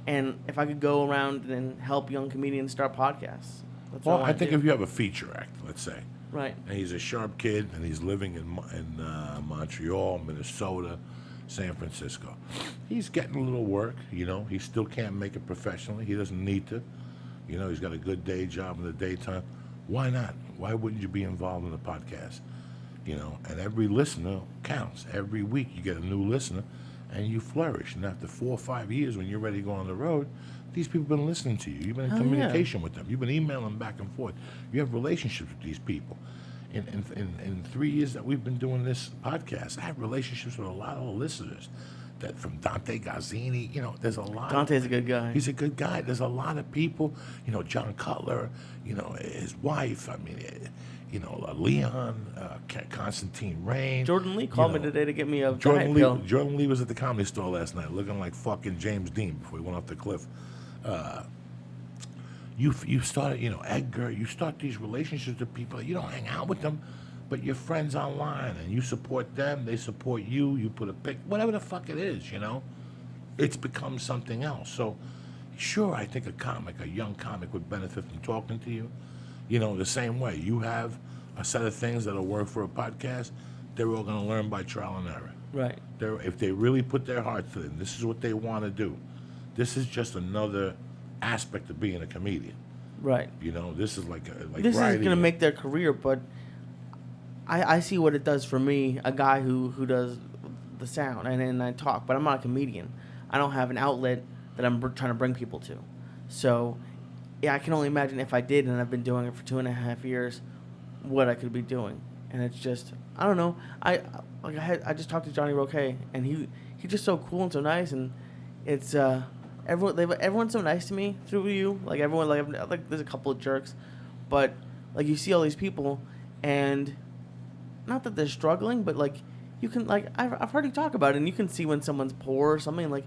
and if I could go around and help young comedians start podcasts. That's Well, what I think do. if you have a feature act, let's say, Right. and he's a sharp kid, and he's living in Montreal, Minnesota, San Francisco, he's getting a little work. He still can't make it professionally. He doesn't need to. He's got a good day job in the daytime. Why not? Why wouldn't you be involved in the podcast? And every listener counts. Every week you get a new listener, and you flourish. And after 4 or 5 years, when you're ready to go on the road, these people have been listening to you. You've been in communication with them. You've been emailing back and forth. You have relationships with these people. In 3 years that we've been doing this podcast, I have relationships with a lot of the listeners. That from Dante Gazzini, there's a lot. Dante's a good guy. He's a good guy. There's a lot of people, John Cutler, his wife. I mean, Leon, Constantine Rain. Jordan Lee called me today to get me a Jordan diet Lee. pill. Jordan Lee was at the Comedy Store last night, looking like fucking James Dean before he went off the cliff. You started, Edgar. You start these relationships with people. You don't hang out with them, but you're friends online, and you support them. They support you. You put a pic, whatever the fuck it is, It's become something else. So, sure, I think a young comic would benefit from talking to you. The same way you have a set of things that'll work for a podcast. They're all going to learn by trial and error. Right. If they really put their heart to it, this is what they want to do. This is just another aspect of being a comedian. Right. This is like This is writing. going to make their career, but I see what it does for me, a guy who does the sound and I talk, but I'm not a comedian. I don't have an outlet that I'm trying to bring people to. So, yeah, I can only imagine if I did, and I've been doing it for 2.5 years, what I could be doing. And it's just, I don't know. I just talked to Johnny Roque, and he's just so cool and so nice, and it's everyone's so nice to me through you. Like everyone, like there's a couple of jerks, but like you see all these people, and not that they're struggling, but like you can I've heard you talk about it, and you can see when someone's poor or something. Like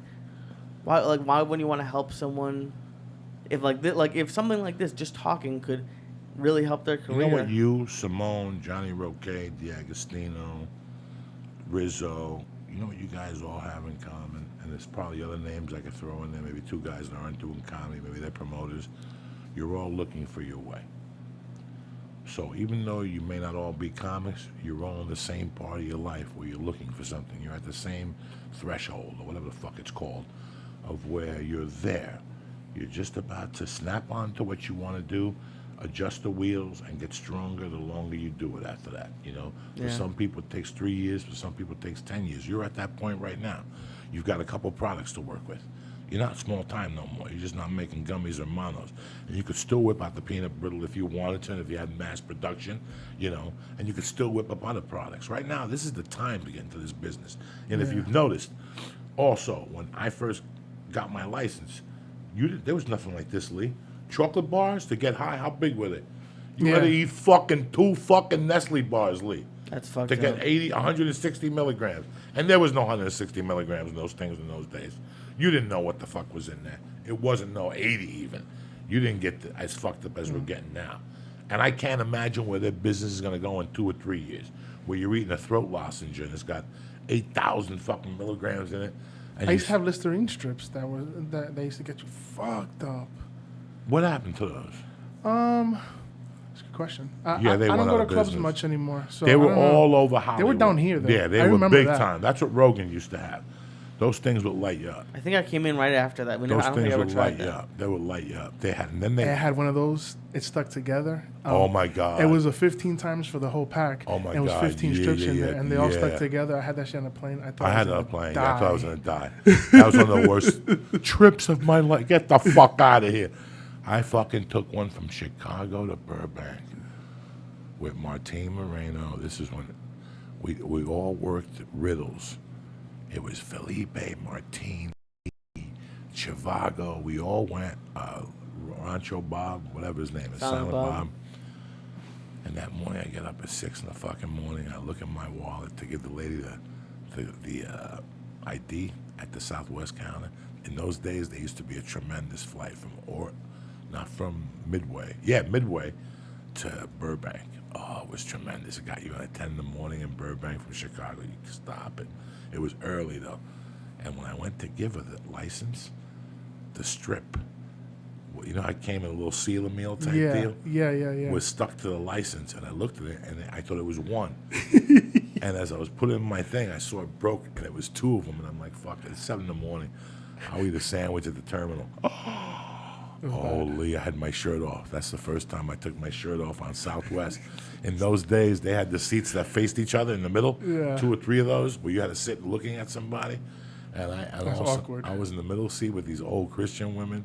why wouldn't you want to help someone? If if something like this, just talking could really help their career. You know what you, Simone, Johnny Roque, D'Agostino, Rizzo, what you guys all have in common? And there's probably other names I could throw in there, maybe 2 guys that aren't doing comedy, maybe they're promoters. You're all looking for your way. So even though you may not all be comics, you're all in the same part of your life where you're looking for something. You're at the same threshold, or whatever the fuck it's called, of where you're there. You're just about to snap onto what you want to do, adjust the wheels, and get stronger the longer you do it after that, For some people it takes 3 years, for some people it takes 10 years. You're at that point right now. You've got a couple products to work with. You're not small time no more. You're just not making Gummies Hermanos. And you could still whip out the peanut brittle if you wanted to, if you had mass production, and you could still whip up other products. Right now, this is the time to get into this business. And if you've noticed, also, when I first got my license, there was nothing like this, Lee. Chocolate bars to get high, how big were they? You had to eat fucking 2 fucking Nestle bars, Lee. That's fucked to get up. 160 milligrams. And there was no 160 milligrams in those things in those days. You didn't know what the fuck was in there. It wasn't no 80 even. You didn't get as fucked up as we're getting now. And I can't imagine where their business is going to go in 2 or 3 years, where you're eating a throat lozenge and it's got 8,000 fucking milligrams in it. And I used to have Listerine strips that they used to get you fucked up. What happened to those? That's a good question. They I don't went go out to of clubs business. much anymore. So They I were don't know. all over Hollywood. They were down here, though. Yeah, they I were remember big that. time. That's what Rogan used to have. Those things will light you up. I think I came in right after that. I Those don't think things I ever will tried light you that. up. They will light you up. They had, and then they I had one of those. It stuck together. Oh my God! It was a 15 times for the whole pack. Oh my It was God. 15 Yeah, strips in yeah, there, and they all yeah. stuck together. I had that shit on a plane. I thought I I had was it on a gonna plane. die. Yeah, I thought I was gonna die. That was one of the worst trips of my life. Get the fuck out of here! I fucking took one from Chicago to Burbank with Martin Moreno. This is when we all worked riddles. It was Felipe, Martin, Chivago. We all went. Rancho Bob, whatever his name is, Silent Bob. And that morning, I get up at 6 in the fucking morning. I look in my wallet to give the lady the ID at the Southwest counter. In those days, there used to be a tremendous flight not from Midway. Yeah, Midway to Burbank. Oh, it was tremendous. It got you at 10 in the morning in Burbank from Chicago. You could stop it. It was early, though. And when I went to give her the license, the strip, you know, I came in a little sealer meal type deal. Yeah. Was stuck to the license, and I looked at it, and I thought it was one. And as I was putting it in my thing, I saw it broke, and it was two of them, and I'm like, fuck, it's 7 in the morning. I'll eat a sandwich at the terminal. Holy, I had my shirt off. That's the first time I took my shirt off on Southwest. In those days, they had the seats that faced each other in the middle, 2 or 3 of those, where you had to sit looking at somebody. And That's awkward. I was in the middle seat with these old Christian women,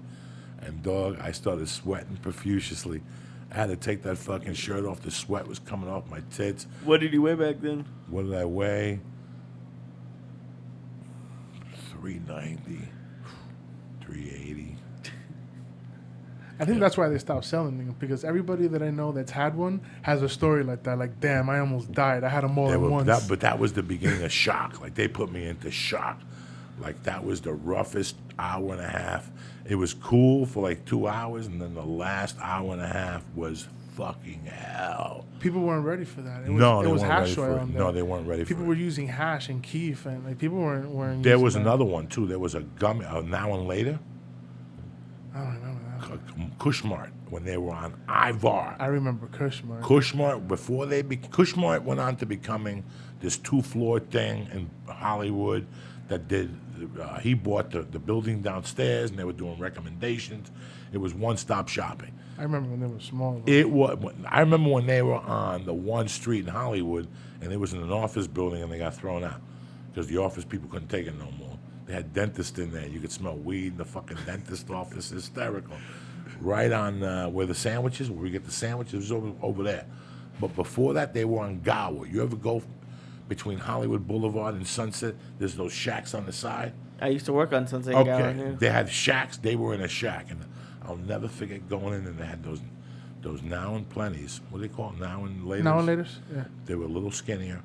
and dog, I started sweating profusely. I had to take that fucking shirt off. The sweat was coming off my tits. What did you weigh back then? What did I weigh? 390, 380. I think that's why they stopped selling them, because everybody that I know that's had one has a story like that. Like, damn, I almost died. I had them more than once. But that was the beginning of shock. Like, they put me into shock. Like, that was the roughest hour and a half. It was cool for like 2 hours, and then the last hour and a half was fucking hell. People weren't ready for that. It weren't was hash ready oil for on it. there. No, they weren't ready People for were it. using hash and keef, and like people weren't. There using was that. another one too. There was a gummy. Now and Later, I don't remember that. Kushmart, when they were on Ivar. I remember Kushmart. Kushmart, before Kushmart went on to becoming this 2-floor thing in Hollywood that did. He bought the building downstairs, and they were doing recommendations. It was one-stop shopping. I remember when they were small. It was. I remember when they were on the one street in Hollywood, and it was in an office building, and they got thrown out because the office people couldn't take it no more. They had dentists in there. You could smell weed in the fucking dentist office. Hysterical. Right on where the sandwiches, where we get the sandwiches, over there. But before that, they were on Gower. You ever go between Hollywood Boulevard and Sunset? There's those shacks on the side. I used to work on Sunset Okay, Gower, yeah. they had shacks. They were in a shack, and I'll never forget going in, and they had those Now and Plenties. What do they call it? Now and Laters? Now and Laters? Yeah. They were a little skinnier,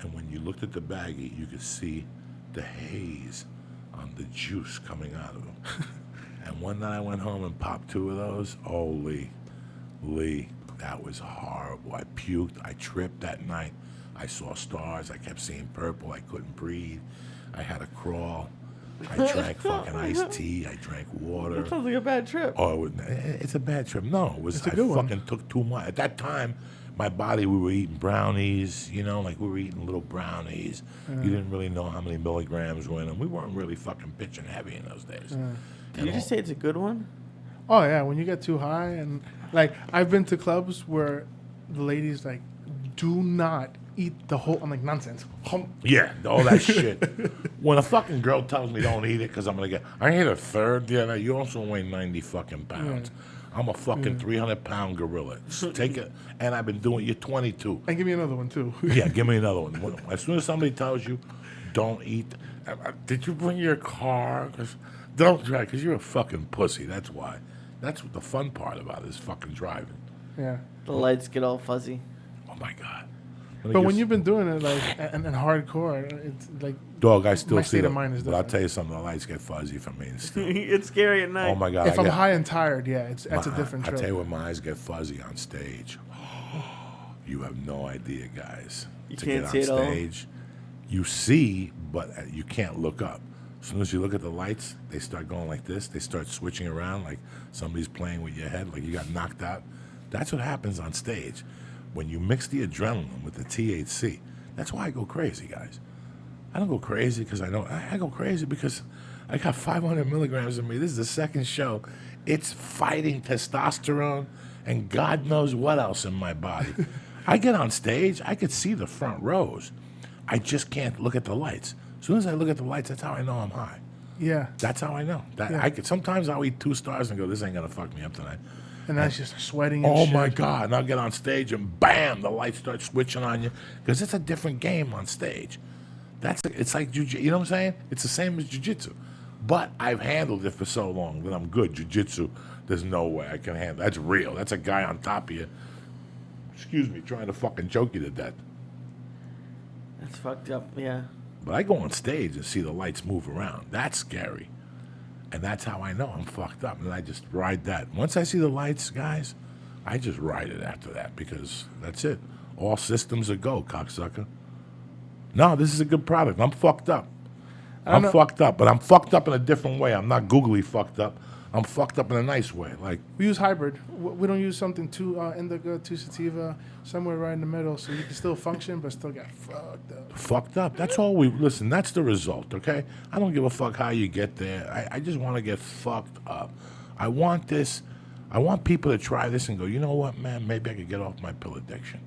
and when you looked at the baggie, you could see the haze on the juice coming out of them. And one night I went home and popped 2 of those. Oh, Lee, that was horrible. I puked. I tripped that night. I saw stars. I kept seeing purple. I couldn't breathe. I had to crawl. I drank fucking iced tea. I drank water. That sounds like a bad trip. Oh, it's a bad trip. No, it was. It's a good one. Fucking took too much. At that time, my body, we were eating brownies. You know, like we were eating little brownies. You didn't really know how many milligrams were in them. We weren't really fucking pitching heavy in those days. Did you just say it's a good one? Oh yeah, when you get too high, and like I've been to clubs where the ladies like, do not eat the whole. I'm like, nonsense. Yeah, all that shit. When a fucking girl tells me don't eat it because I'm gonna get, I ate a third the other night. You also weigh 90 fucking pounds. I'm a fucking 300-pound gorilla. Just take it, and I've been doing. You're 22. And give me another one too. Yeah, give me another one. As soon as somebody tells you, don't eat. Did you bring your car? 'Cause don't drive, because you're a fucking pussy. That's why. That's what the fun part about it is fucking driving. Yeah. The lights get all fuzzy. Oh my god. But when you've been doing it like and hardcore, it's like dog, I still my see state of them. mind is But I'll different. tell you something. The lights get fuzzy for me. And still. It's scary at night. Oh my god. if I'm high and tired, yeah, that's a different I trip. tell you when my eyes get fuzzy on stage. You have no idea, guys. You to can't get see on it all? stage, you see, but you can't look up. As soon as you look at the lights, they start going like this. They start switching around like somebody's playing with your head, like you got knocked out. That's what happens on stage. When you mix the adrenaline with the THC, that's why I go crazy, guys. I don't go crazy because I go crazy because I got 500 milligrams in me. This is the second show. It's fighting testosterone and God knows what else in my body. I get on stage, I could see the front rows. I just can't look at the lights. As soon as I look at the lights, that's how I know I'm high. Yeah. That's how I know. Sometimes I'll eat 2 stars and go, this ain't gonna fuck me up tonight. And that's just sweating and Oh shit. my God. And I'll get on stage and bam, the lights start switching on you. Because it's a different game on stage. It's like jiu-jitsu, you know what I'm saying? It's the same as jiu-jitsu. But I've handled it for so long that I'm good. Jiu-jitsu, there's no way I can handle. That's real. That's a guy on top of you, excuse me, trying to fucking choke you to death. That's fucked up, yeah. But I go on stage and see the lights move around. That's scary. And that's how I know I'm fucked up. And I just ride that. Once I see the lights, guys, I just ride it after that because that's it. All systems are go, cocksucker. No, this is a good product. I'm fucked up. I'm fucked up, but I'm fucked up in a different way. I'm not googly fucked up. I'm fucked up in a nice way. Like we use hybrid. We don't use something too indica, too sativa, somewhere right in the middle, so you can still function but still get fucked up. Fucked up. That's all we listen. That's the result. Okay. I don't give a fuck how you get there. I just want to get fucked up. I want this. I want people to try this and go. You know what, man? Maybe I could get off my pill addiction.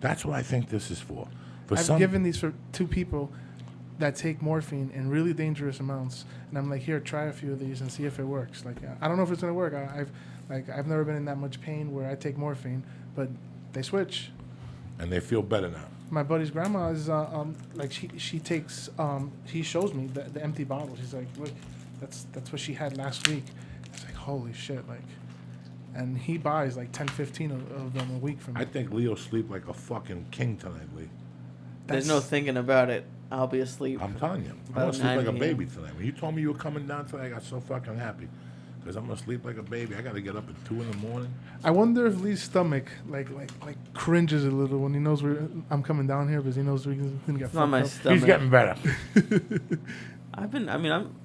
That's what I think this is for. I've given these for 2 people that take morphine in really dangerous amounts, and I'm like, here, try a few of these and see if it works. Like, I don't know if it's gonna work. I've never been in that much pain where I take morphine, but they switch, and they feel better now. My buddy's grandma is like she takes he shows me the empty bottle. She's like, look, that's what she had last week. It's like, holy shit, like, and he buys like 10, 15 of them a week from me. I think Leo sleep like a fucking king tonight, Lee. There's no thinking about it. I'll be asleep. I'm telling you. I'm going to sleep like a baby tonight. When you told me you were coming down today, I got so fucking happy. Because I'm going to sleep like a baby. I got to get up at 2 in the morning. I wonder if Lee's stomach like cringes a little when he knows I'm coming down here because he knows we're going to get fucked Not my up. stomach. He's getting better.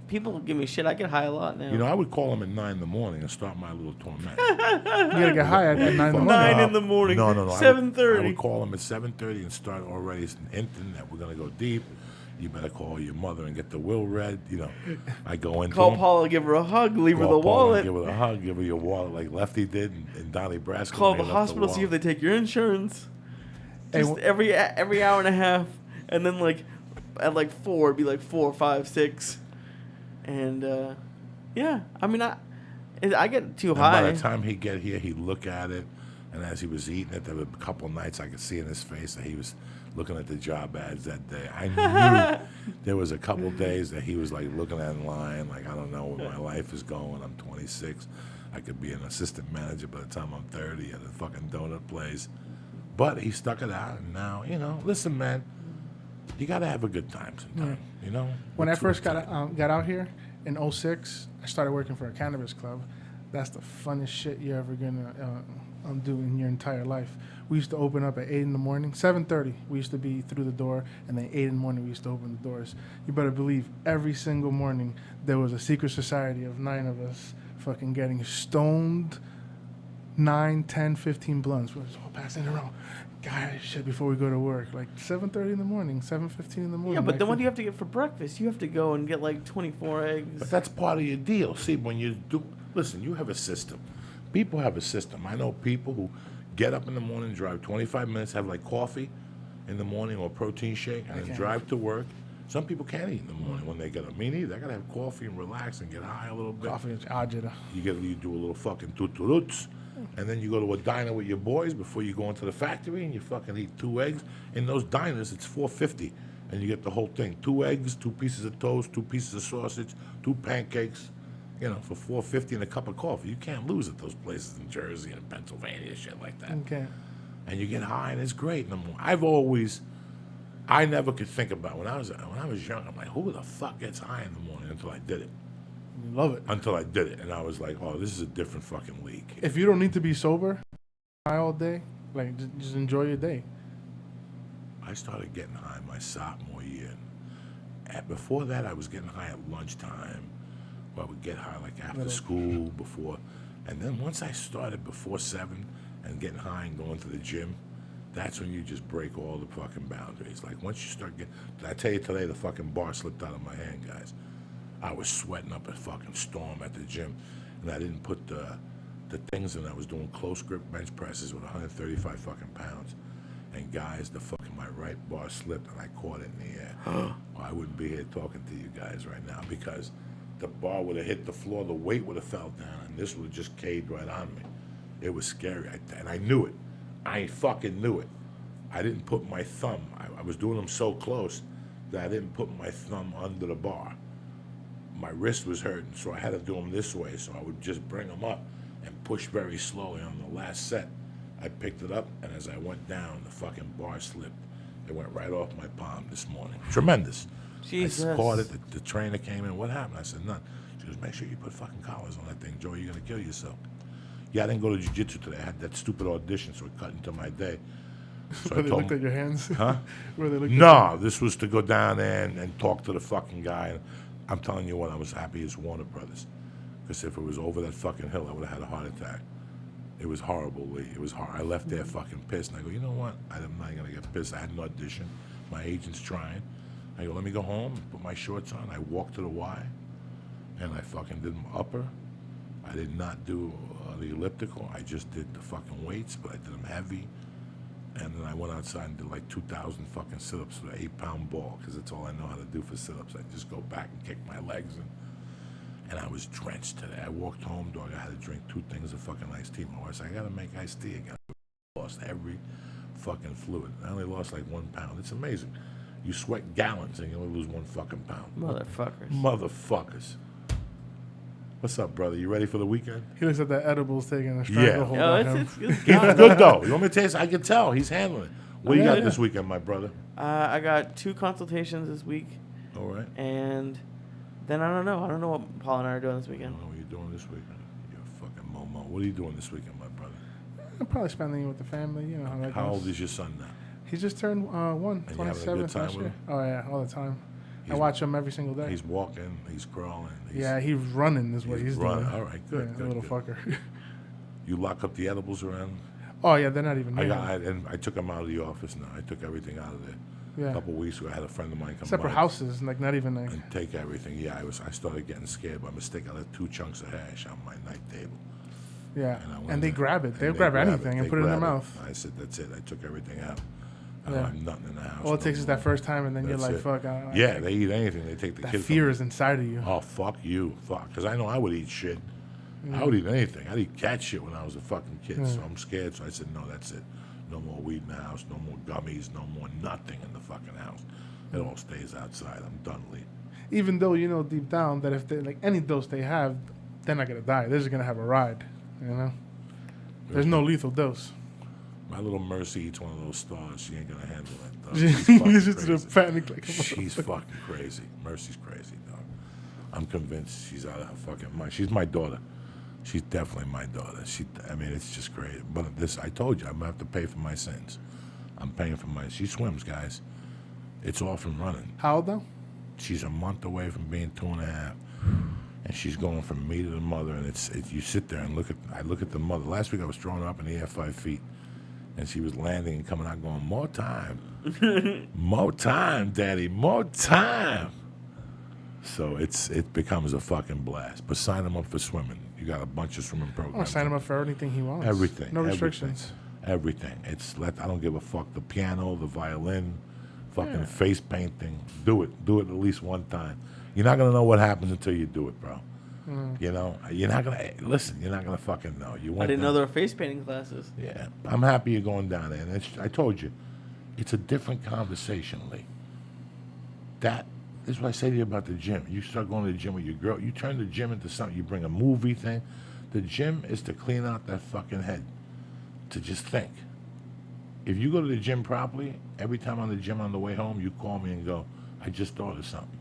People give me shit. I get high a lot now. You know, I would call him at 9 in the morning and start my little torment. You got to get high at 9 in the morning. 9 in the morning. No. 7:30. I would call him at 7:30 and start already hinting that we're going to go deep. You better call your mother and get the will read. You know, I go into Call him, Paula, give her a hug, leave her the call Paula, wallet. give her a hug, give her your wallet like Lefty did and Donnie Brasco. Call the hospital, see if they take your insurance. Hey, Just every hour and a half, and then like at like 4, it'd be like 4, 5, 6, and yeah. I mean, I get too high. By the time he'd get here, he'd look at it, and as he was eating it, there were a couple nights I could see in his face that he was looking at the job ads that day. I knew there was a couple days that he was like looking at in line, like, I don't know where my life is going. I'm 26. I could be an assistant manager by the time I'm 30 at a fucking donut place. But he stuck it out, and now, you know, listen, man, you got to have a good time sometime, you know? When I first got out here in 2006, I started working for a cannabis club. That's the funnest shit you're ever going to do in your entire life. We used to open up at 8 in the morning, 7:30. We used to be through the door, and then 8 in the morning we used to open the doors. You better believe every single morning there was a secret society of 9 of us fucking getting stoned, 9, 10, 15 blunts. We were just all passing around. Guys, shit, before we go to work. Like 7:30 in the morning, 7:15 in the morning. Yeah, but like, then what do you have to get for breakfast? You have to go and get like 24 eggs. But that's part of your deal. See, when you do, listen, you have a system. People have a system. I know people who get up in the morning, drive 25 minutes, have like coffee in the morning or a protein shake, and then drive to work. Some people can't eat in the morning when they get up. Me neither. I gotta have coffee and relax and get high a little bit. coffee is agita. You do a little fucking tuturuts, and then you go to a diner with your boys before you go into the factory, and you fucking eat 2 eggs. In those diners, it's $4.50, and you get the whole thing: 2 eggs, 2 pieces of toast, 2 pieces of sausage, 2 pancakes. You know, for $4.50 and a cup of coffee. You can't lose at those places in Jersey and Pennsylvania, shit like that. Okay. And you get high, and it's great in the morning. I never could think about when I was young. I'm like, who the fuck gets high in the morning? Until I did it. You love it. Until I did it, and I was like, oh, this is a different fucking league. If you don't need to be sober, high all day, like just enjoy your day. I started getting high my sophomore year. Before that, I was getting high at lunchtime. I would get high like after school, before, and then once I started before 7 and getting high and going to the gym, That's when you just break all the fucking boundaries. Like once you start getting, I tell you today, the fucking bar slipped out of my hand, guys. I was sweating up a fucking storm at the gym, and I didn't put the things in. I was doing close grip bench presses with 135 fucking pounds. And guys, my right bar slipped and I caught it in the air. Well, I wouldn't be here talking to you guys right now because the bar would have hit the floor, the weight would have fell down, and this would have just caved right on me. It was scary, and I knew it. I fucking knew it. I didn't put my thumb. I was doing them so close that I didn't put my thumb under the bar. My wrist was hurting, so I had to do them this way. So I would just bring them up and push very slowly. On the last set, I picked it up, and as I went down, the fucking bar slipped. It went right off my palm this morning. Tremendous. Jesus. I caught it. The trainer came in. What happened? I said, none. She goes, make sure you put fucking collars on that thing, Joey. You're going to kill yourself. Yeah, I didn't go to jiu-jitsu today. I had that stupid audition, so it cut into my day. So Where they looked at your hands? Huh? Where they looked No, this was to go down there and talk to the fucking guy. I'm telling you what, I was happy as Warner Brothers. Because if it was over that fucking hill, I would have had a heart attack. It was horrible, Lee. It was hard. I left there fucking pissed. And I go, you know what? I'm not going to get pissed. I had an audition. My agent's trying. I go, let me go home and put my shorts on. I walked to the Y, and I fucking did my upper. I did not do the elliptical. I just did the fucking weights, but I did them heavy. And then I went outside and did like 2,000 fucking sit-ups with an 8-pound ball, because that's all I know how to do for sit-ups. I just go back and kick my legs in. And I was drenched today. I walked home, dog. I had to drink 2 things of fucking iced tea. My wife said, I got to make iced tea again. I lost every fucking fluid. I only lost like 1 pound. It's amazing. You sweat gallons and you only lose 1 fucking pound. Motherfuckers. Motherfuckers. What's up, brother? You ready for the weekend? He looks at the edibles taking a stranglehold Yo, on him. it's He's good, though. You want me to taste? I can tell. He's handling it. What do you got this weekend, my brother? I got 2 consultations this week, All right. and then I don't know. I don't know what Paul and I are doing this I weekend. don't know what you're doing this weekend. You're a fucking momo. What are you doing this weekend, my brother? I'm probably spending it with the family. You know how that How goes. old is your son now? He just turned 1, And you having a 27 good time last with year. him? Oh, yeah, all the time. I He's- watch him every single day. He's walking. He's crawling. Yeah, he's running is what he's running. doing. All right, good, Yeah, good, little good. fucker. You lock up the edibles around? Oh, yeah, they're not even I there. took them out of the office now. I took everything out of there. Yeah. A couple of weeks ago, I had a friend of mine come Separate by houses, like not even like. and take everything. Yeah, I started getting scared by mistake. I left 2 chunks of hash on my night table. Yeah, And I went and they there, grab it. and They'll they grab grab anything and They put it in their grab mouth. I said, that's it. I took everything out. I Yeah. don't have nothing in the house. All it no takes is more. that first time, and then you're That's like, it. fuck. Yeah, they eat anything. They take the That kid fear from is inside of you. Oh, fuck you. Fuck. Because I know I would eat shit. I would eat anything. I'd eat cat shit when I was a fucking kid. So I'm scared. So I said, no, that's it. No more weed in the house. No more gummies. No more nothing in the fucking house. It all stays outside. I'm done, Lee. Even though you know deep down that if they like any dose they have, they're not gonna die. They're just gonna have a ride. You know, there's no lethal dose. My little Mercy eats one of those stars. She ain't gonna handle that, dog. She's She's fucking just crazy. a panic like a She's motherfucker. fucking crazy. Mercy's crazy, dog. I'm convinced she's out of her fucking mind. She's my daughter. She's definitely my daughter. I mean, it's just great. But I told you, I'm gonna have to pay for my sins. I'm paying for she swims, guys. It's off and running. How old now? She's a month away from being 2.5. And she's going from me to the mother, and it's you sit there and I look at the mother. Last week I was throwing her up in the air 5 feet, and she was landing and coming out going, more time. More time, Daddy, more time. So it becomes a fucking blast. But sign them up for swimming. You got a bunch of swimming I'm programs. gonna sign him up for anything he wants. Everything. No everything, restrictions. Everything. I don't give a fuck. The piano, the violin, fucking face painting. Do it. Do it at least one time. You're not gonna know what happens until you do it, bro. You know, you're not gonna listen. You're not gonna fucking know. You I went didn't down- know there were face painting classes. Yeah, I'm happy you're going down there. And I told you, it's a different conversation, Lee. That is what I say to you about the gym. You start going to the gym with your girl. You turn the gym into something. You bring a movie thing. The gym is to clean out that fucking head, to just think. If you go to the gym properly, every time I'm in the gym on the way home, you call me and go, I just thought of something.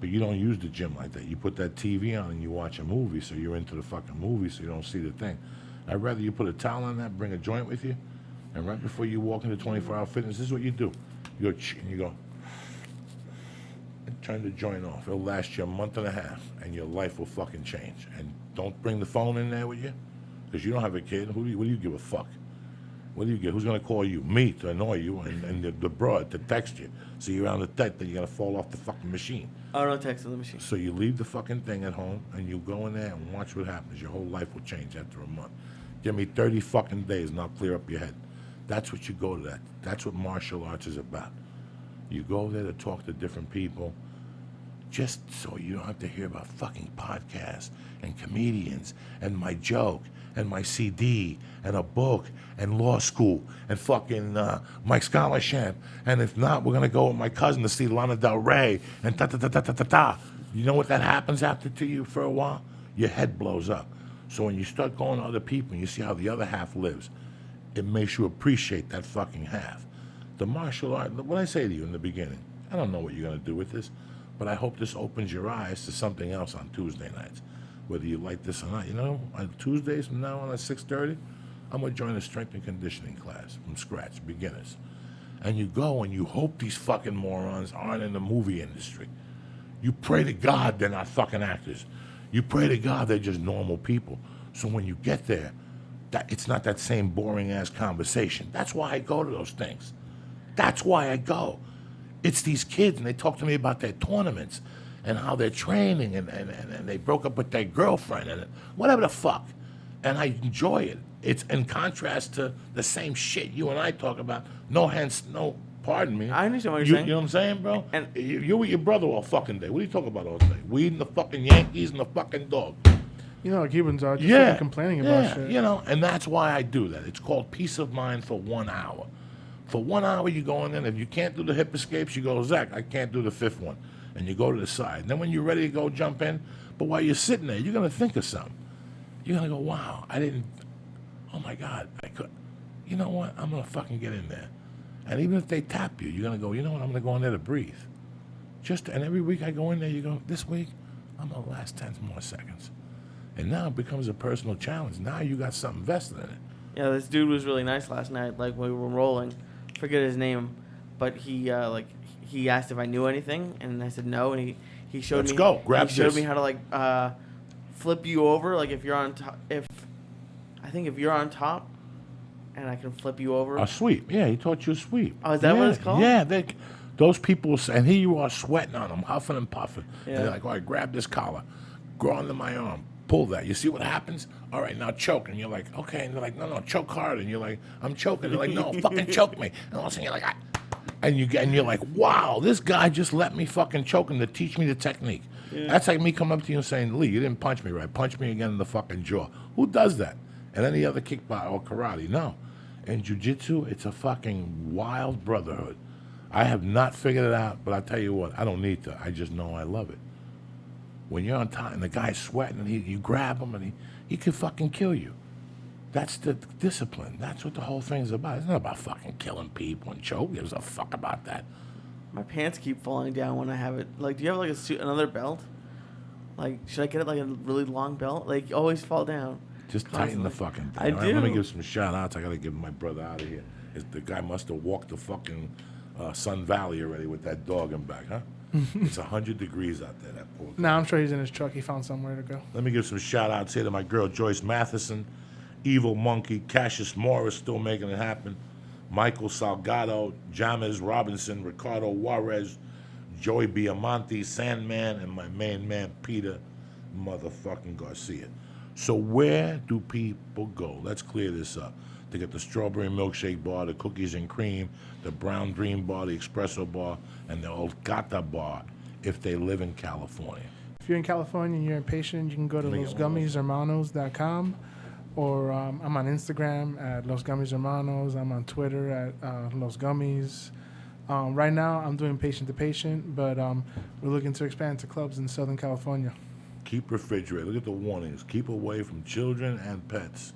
But you don't use the gym like that. You put that TV on and you watch a movie, so you're into the fucking movie, so you don't see the thing. I'd rather you put a towel on that, bring a joint with you, and right before you walk into 24-hour fitness, this is what you do. You go, and you go, and turn the joint off. It'll last you a month and a half, and your life will fucking change. And don't bring the phone in there with you, because you don't have a kid. What do you give a fuck? What do you get? Who's going to call you? Me to annoy you, and the broad to text you. So you're on the deck, then you're going to fall off the fucking machine. Oh, no text on the machine. So you leave the fucking thing at home, and you go in there and watch what happens. Your whole life will change after a month. Give me 30 fucking days, and I'll clear up your head. That's what you go to that. That's what martial arts is about. You go there to talk to different people, just so you don't have to hear about fucking podcasts and comedians and my joke and my CD and a book and law school and fucking my scholarship. And if not, we're going to go with my cousin to see Lana Del Rey and ta-ta-ta-ta-ta-ta. You know what that happens after to you for a while? Your head blows up. So when you start going to other people and you see how the other half lives, it makes you appreciate that fucking half. The martial art, what I say to you in the beginning, I don't know what you're going to do with this, but I hope this opens your eyes to something else on Tuesday nights. Whether you like this or not, you know, on Tuesdays from now on at 6:30, I'm going to join a strength and conditioning class from scratch, beginners. And you go and you hope these fucking morons aren't in the movie industry. You pray to God they're not fucking actors. You pray to God they're just normal people. So when you get there, that it's not that same boring-ass conversation. That's why I go to those things. That's why I go. It's these kids, and they talk to me about their tournaments and how they're training, and they broke up with their girlfriend, and whatever the fuck. And I enjoy it. It's in contrast to the same shit you and I talk about. Pardon me. I understand what you're saying. You know what I'm saying, bro? And you're with your brother all fucking day. What do you talk about all day? Weed and the fucking Yankees and the fucking dog. You know, Cubans are just fucking complaining about shit. You know, and that's why I do that. It's called peace of mind for 1 hour. For 1 hour, you go in, and if you can't do the hip escapes, you go, Zach, I can't do the fifth one. And you go to the side. And then when you're ready to go, jump in. But while you're sitting there, you're going to think of something. You're going to go, wow, oh my God, I could. You know what? I'm going to fucking get in there. And even if they tap you, you're going to go, you know what? I'm going to go in there to breathe. And every week I go in there, you go, this week, I'm going to last 10 more seconds. And now it becomes a personal challenge. Now you got something vested in it. Yeah, this dude was really nice last night. Like when we were rolling, forget his name, but he asked if I knew anything, and I said no, and he showed Let's me. go. Grab he showed this. me how to like flip you over, like if you're on top. If you're on top, and I can flip you over. A sweep. Yeah, he taught you a sweep. Oh, is that what it's called? Yeah, those people, and here you are sweating on them, huffing and puffing. Yeah. And they're like, all right, grab this collar, go under my arm, pull that. You see what happens? All right, now choke. And you're like, okay. And they're like, no, choke hard. And you're like, I'm choking. They're like, no, fucking choke me. And all of a sudden you're like, and you're like, wow, this guy just let me fucking choke him to teach me the technique. Yeah. That's like me coming up to you and saying, Lee, you didn't punch me right. Punch me again in the fucking jaw. Who does that? And any other kickbox or karate? No. In jiu-jitsu, it's a fucking wild brotherhood. I have not figured it out, but I tell you what, I don't need to. I just know I love it. When you're on top and the guy's sweating and you grab him and he can fucking kill you. That's the discipline. That's what the whole thing's about. It's not about fucking killing people and choke. Who gives a fuck about that? My pants keep falling down when I have it. Like, do you have like another belt? Like, should I get it like a really long belt? Like, you always fall down. Just tighten the fucking thing. I do. Right, let me give some shout outs. I got to give my brother out of here. The guy must have walked the fucking Sun Valley already with that dog in back, huh? It's 100 degrees out there, that poor guy. Nah, I'm sure he's in his truck. He found somewhere to go. Let me give some shout outs here to my girl Joyce Matheson, Evil Monkey, Cassius Morris still making it happen, Michael Salgado, James Robinson, Ricardo Juarez, Joey Biamonte, Sandman, and my main man Peter motherfucking Garcia. So where do people go? Let's clear this up. They get the strawberry milkshake bar, the cookies and cream, the brown dream bar, the espresso bar, and the Olgata bar if they live in California. If you're in California and you're impatient, you can go to losgummieshermanos.com, or I'm on Instagram at Los Gummies Hermanos. I'm on Twitter at Los Gummies. Right now, I'm doing patient to patient, but we're looking to expand to clubs in Southern California. Keep refrigerated. Look at the warnings. Keep away from children and pets.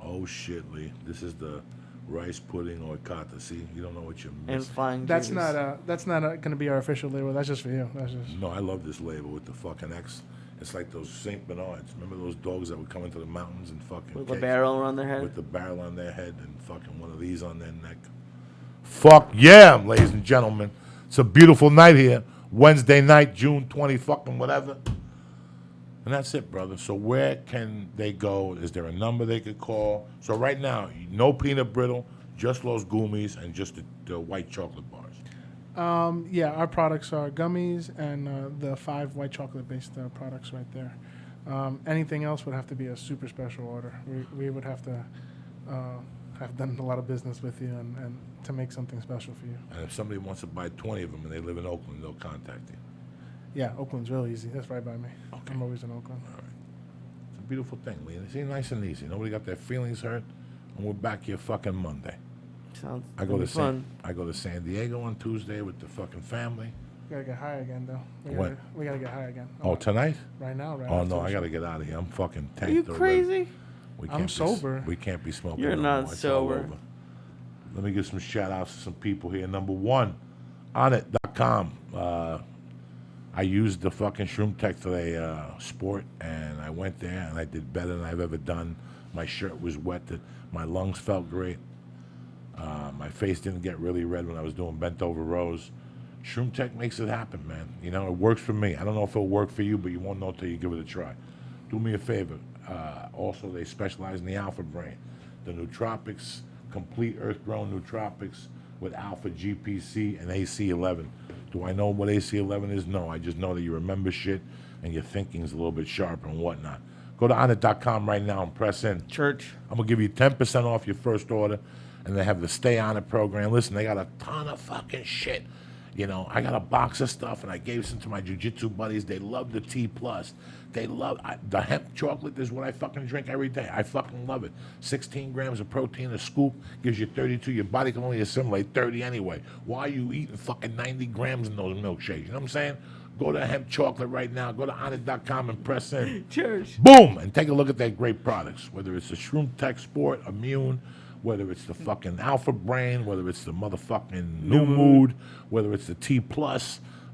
Oh shit, Lee. This is the rice pudding or kata. See, you don't know what you're missing. And flying. That's not going to be our official label. That's just for you. That's just. No, I love this label with the fucking X. It's like those Saint Bernards. Remember those dogs that would come into the mountains and fucking with the barrel on their head. With the barrel on their head and fucking one of these on their neck. Fuck yeah, ladies and gentlemen. It's a beautiful night here. Wednesday night, June 20 fucking whatever. And that's it, brother. So where can they go? Is there a number they could call? So right now, no peanut brittle, just Los Gummies, and just the white chocolate bars. Yeah, our products are gummies and the 5 white chocolate-based products right there. Anything else would have to be a super special order. We would have to have done a lot of business with you and to make something special for you. And if somebody wants to buy 20 of them and they live in Oakland, they'll contact you. Yeah, Oakland's real easy. That's right by me. Okay. I'm always in Oakland. All right. It's a beautiful thing, Lee. It's nice and easy. Nobody got their feelings hurt. And we're back here fucking Monday. Sounds I go to fun. I go to San Diego on Tuesday with the fucking family. We gotta get high again, though. What? We gotta get high again. Oh, tonight? Right now, right? Oh, after no, the I show. got to get out of here. I'm fucking tanked. Are you already. crazy? We I'm can't sober. We can't be smoking. You're no not more. It's all sober. over. Let me give some shout outs to some people here. Number one, onit.com. I used the fucking Shroom Tech today, sport, and I went there and I did better than I've ever done. My shirt was wet. My lungs felt great. My face didn't get really red when I was doing bent over rows. Shroom Tech makes it happen, man. You know, it works for me. I don't know if it'll work for you, but you won't know till you give it a try. Do me a favor. Also, they specialize in the alpha brain. The nootropics, complete earth-grown nootropics with alpha GPC and AC11. Do I know what AC11 is? No, I just know that you remember shit and your thinking's a little bit sharper and whatnot. Go to onit.com right now and press in. Church. I'm going to give you 10% off your first order, and they have the Stay On It program. Listen, they got a ton of fucking shit. You know, I got a box of stuff, and I gave some to my jiu-jitsu buddies. They love the T+. They love the hemp chocolate is what I fucking drink every day. I fucking love it. 16 grams of protein a scoop gives you 32. Your body can only assimilate 30 anyway. Why are you eating fucking 90 grams in those milkshakes? You know what I'm saying? Go to hemp chocolate right now. Go to onit.com and press in. Church. Boom! And take a look at their great products. Whether it's the Shroom Tech Sport, Immune, whether it's the fucking Alpha Brain, whether it's the motherfucking New Mood, whether it's the T+.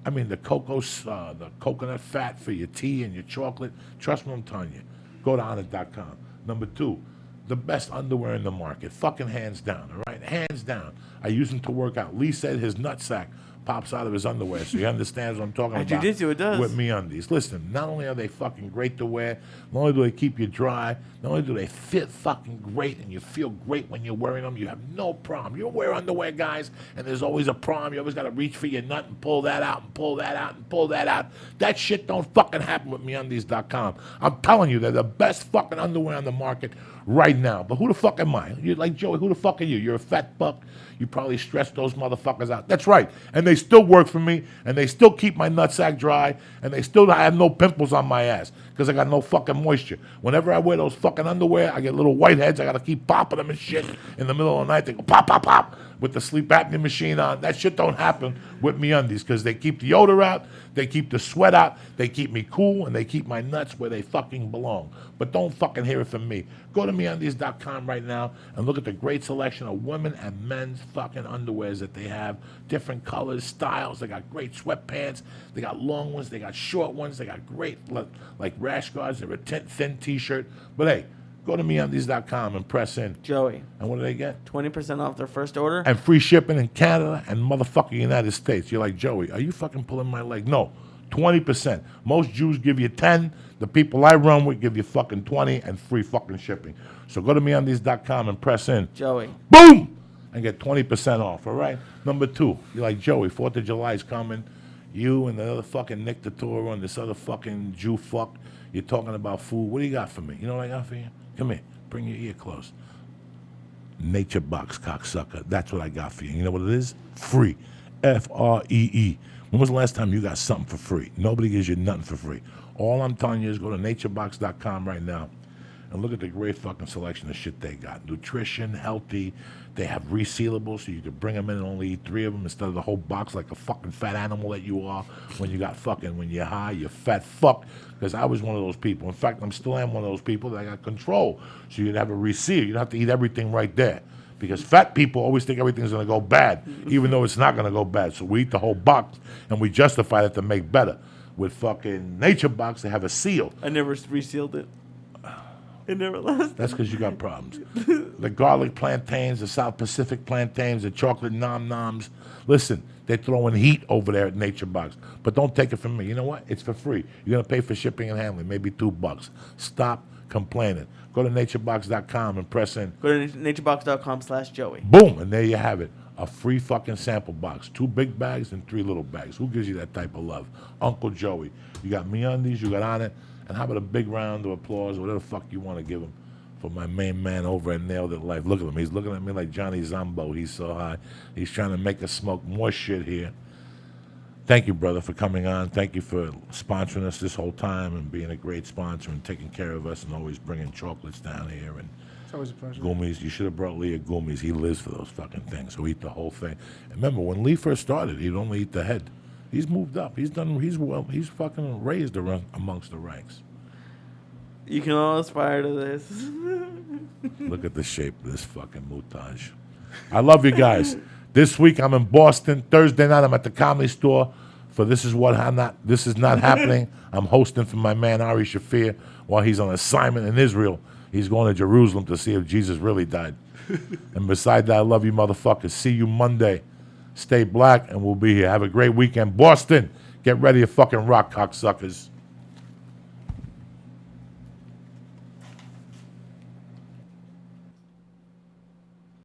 I mean, the coconut fat for your tea and your chocolate. Trust me, I'm telling you. Go to onit.com. Number 2, the best underwear in the market. Fucking hands down, all right? Hands down. I use them to work out. Lee said his nutsack pops out of his underwear, so he understands what I'm talking At about. jiu-jitsu, it does. With MeUndies. Listen, not only are they fucking great to wear, not only do they keep you dry, not only do they fit fucking great and you feel great when you're wearing them, you have no problem. You wear underwear, guys, and there's always a problem. You always got to reach for your nut and pull that out and pull that out and pull that out. That shit don't fucking happen with MeUndies.com. I'm telling you, they're the best fucking underwear on the market right now. But who the fuck am I? You're like, Joey, who the fuck are you? You're a fat buck. You probably stress those motherfuckers out. That's right. And they still work for me, and they still keep my nutsack dry, and they still have no pimples on my ass because I got no fucking moisture. Whenever I wear those fucking underwear, I get little whiteheads. I got to keep popping them and shit. In the middle of the night, they go pop, pop, pop with the sleep apnea machine on. That shit don't happen with MeUndies because they keep the odor out, they keep the sweat out, they keep me cool, and they keep my nuts where they fucking belong. But don't fucking hear it from me. Go to MeUndies.com right now and look at the great selection of women and men's fucking underwears that they have. Different colors, styles. They got great sweatpants. They got long ones. They got short ones. They got great, like rash guards. They're a thin t-shirt. But hey, go to MeUndies.com and press in. Joey. And what do they get? 20% off their first order. And free shipping in Canada and motherfucking United States. You're like, Joey, are you fucking pulling my leg? No, 20%. Most Jews give you 10. The people I run with give you fucking 20 and free fucking shipping. So go to MeUndies.com and press in. Joey. Boom! And get 20% off, all right? Number 2, you're like, Joey, 4th of July is coming. You and the other fucking Nick the Toro and this other fucking Jew fuck, you're talking about food. What do you got for me? You know what I got for you? Come here. Bring your ear close. NatureBox, cocksucker. That's what I got for you. You know what it is? Free. Free. When was the last time you got something for free? Nobody gives you nothing for free. All I'm telling you is go to naturebox.com right now and look at the great fucking selection of shit they got. Nutrition, healthy. They have resealables so you can bring them in and only eat 3 of them instead of the whole box like a fucking fat animal that you are when you're high, you fat fuck. Because I was one of those people. In fact, I'm still am one of those people that got control. So you'd have a reseal. You'd have to eat everything right there. Because fat people always think everything's going to go bad, even though it's not going to go bad. So we eat the whole box and we justify it to make better. With fucking NatureBox, they have a seal. I never resealed it. It never lasts. That's because you got problems. The garlic plantains, the South Pacific plantains, the chocolate nom-noms. Listen, they're throwing heat over there at NatureBox. But don't take it from me. You know what? It's for free. You're going to pay for shipping and handling, maybe $2. Stop complaining. Go to naturebox.com and press in. Go to naturebox.com/Joey. Boom, and there you have it. A free fucking sample box. 2 big bags and 3 little bags. Who gives you that type of love? Uncle Joey. You got me on these, you got on it. And how about a big round of applause, whatever the fuck you want to give him, for my main man over at Nailed It Life. Look at him. He's looking at me like Johnny Zombo. He's so high. He's trying to make us smoke more shit here. Thank you, brother, for coming on. Thank you for sponsoring us this whole time and being a great sponsor and taking care of us and always bringing chocolates down here. And It's always a pleasure. Gummies. You should have brought Lee a Gummies. He lives for those fucking things. He'll eat the whole thing. And remember, when Lee first started, he'd only eat the head. He's moved up. He's fucking raised amongst the ranks. You can all aspire to this. Look at the shape of this fucking moutage. I love you guys. This week I'm in Boston. Thursday night I'm at the Comedy Store for This Is Not Happening. I'm hosting for my man Ari Shafir while he's on assignment in Israel. He's going to Jerusalem to see if Jesus really died. And beside that, I love you motherfuckers. See you Monday. Stay black and we'll be here. Have a great weekend. Boston, get ready to fucking rock, cocksuckers.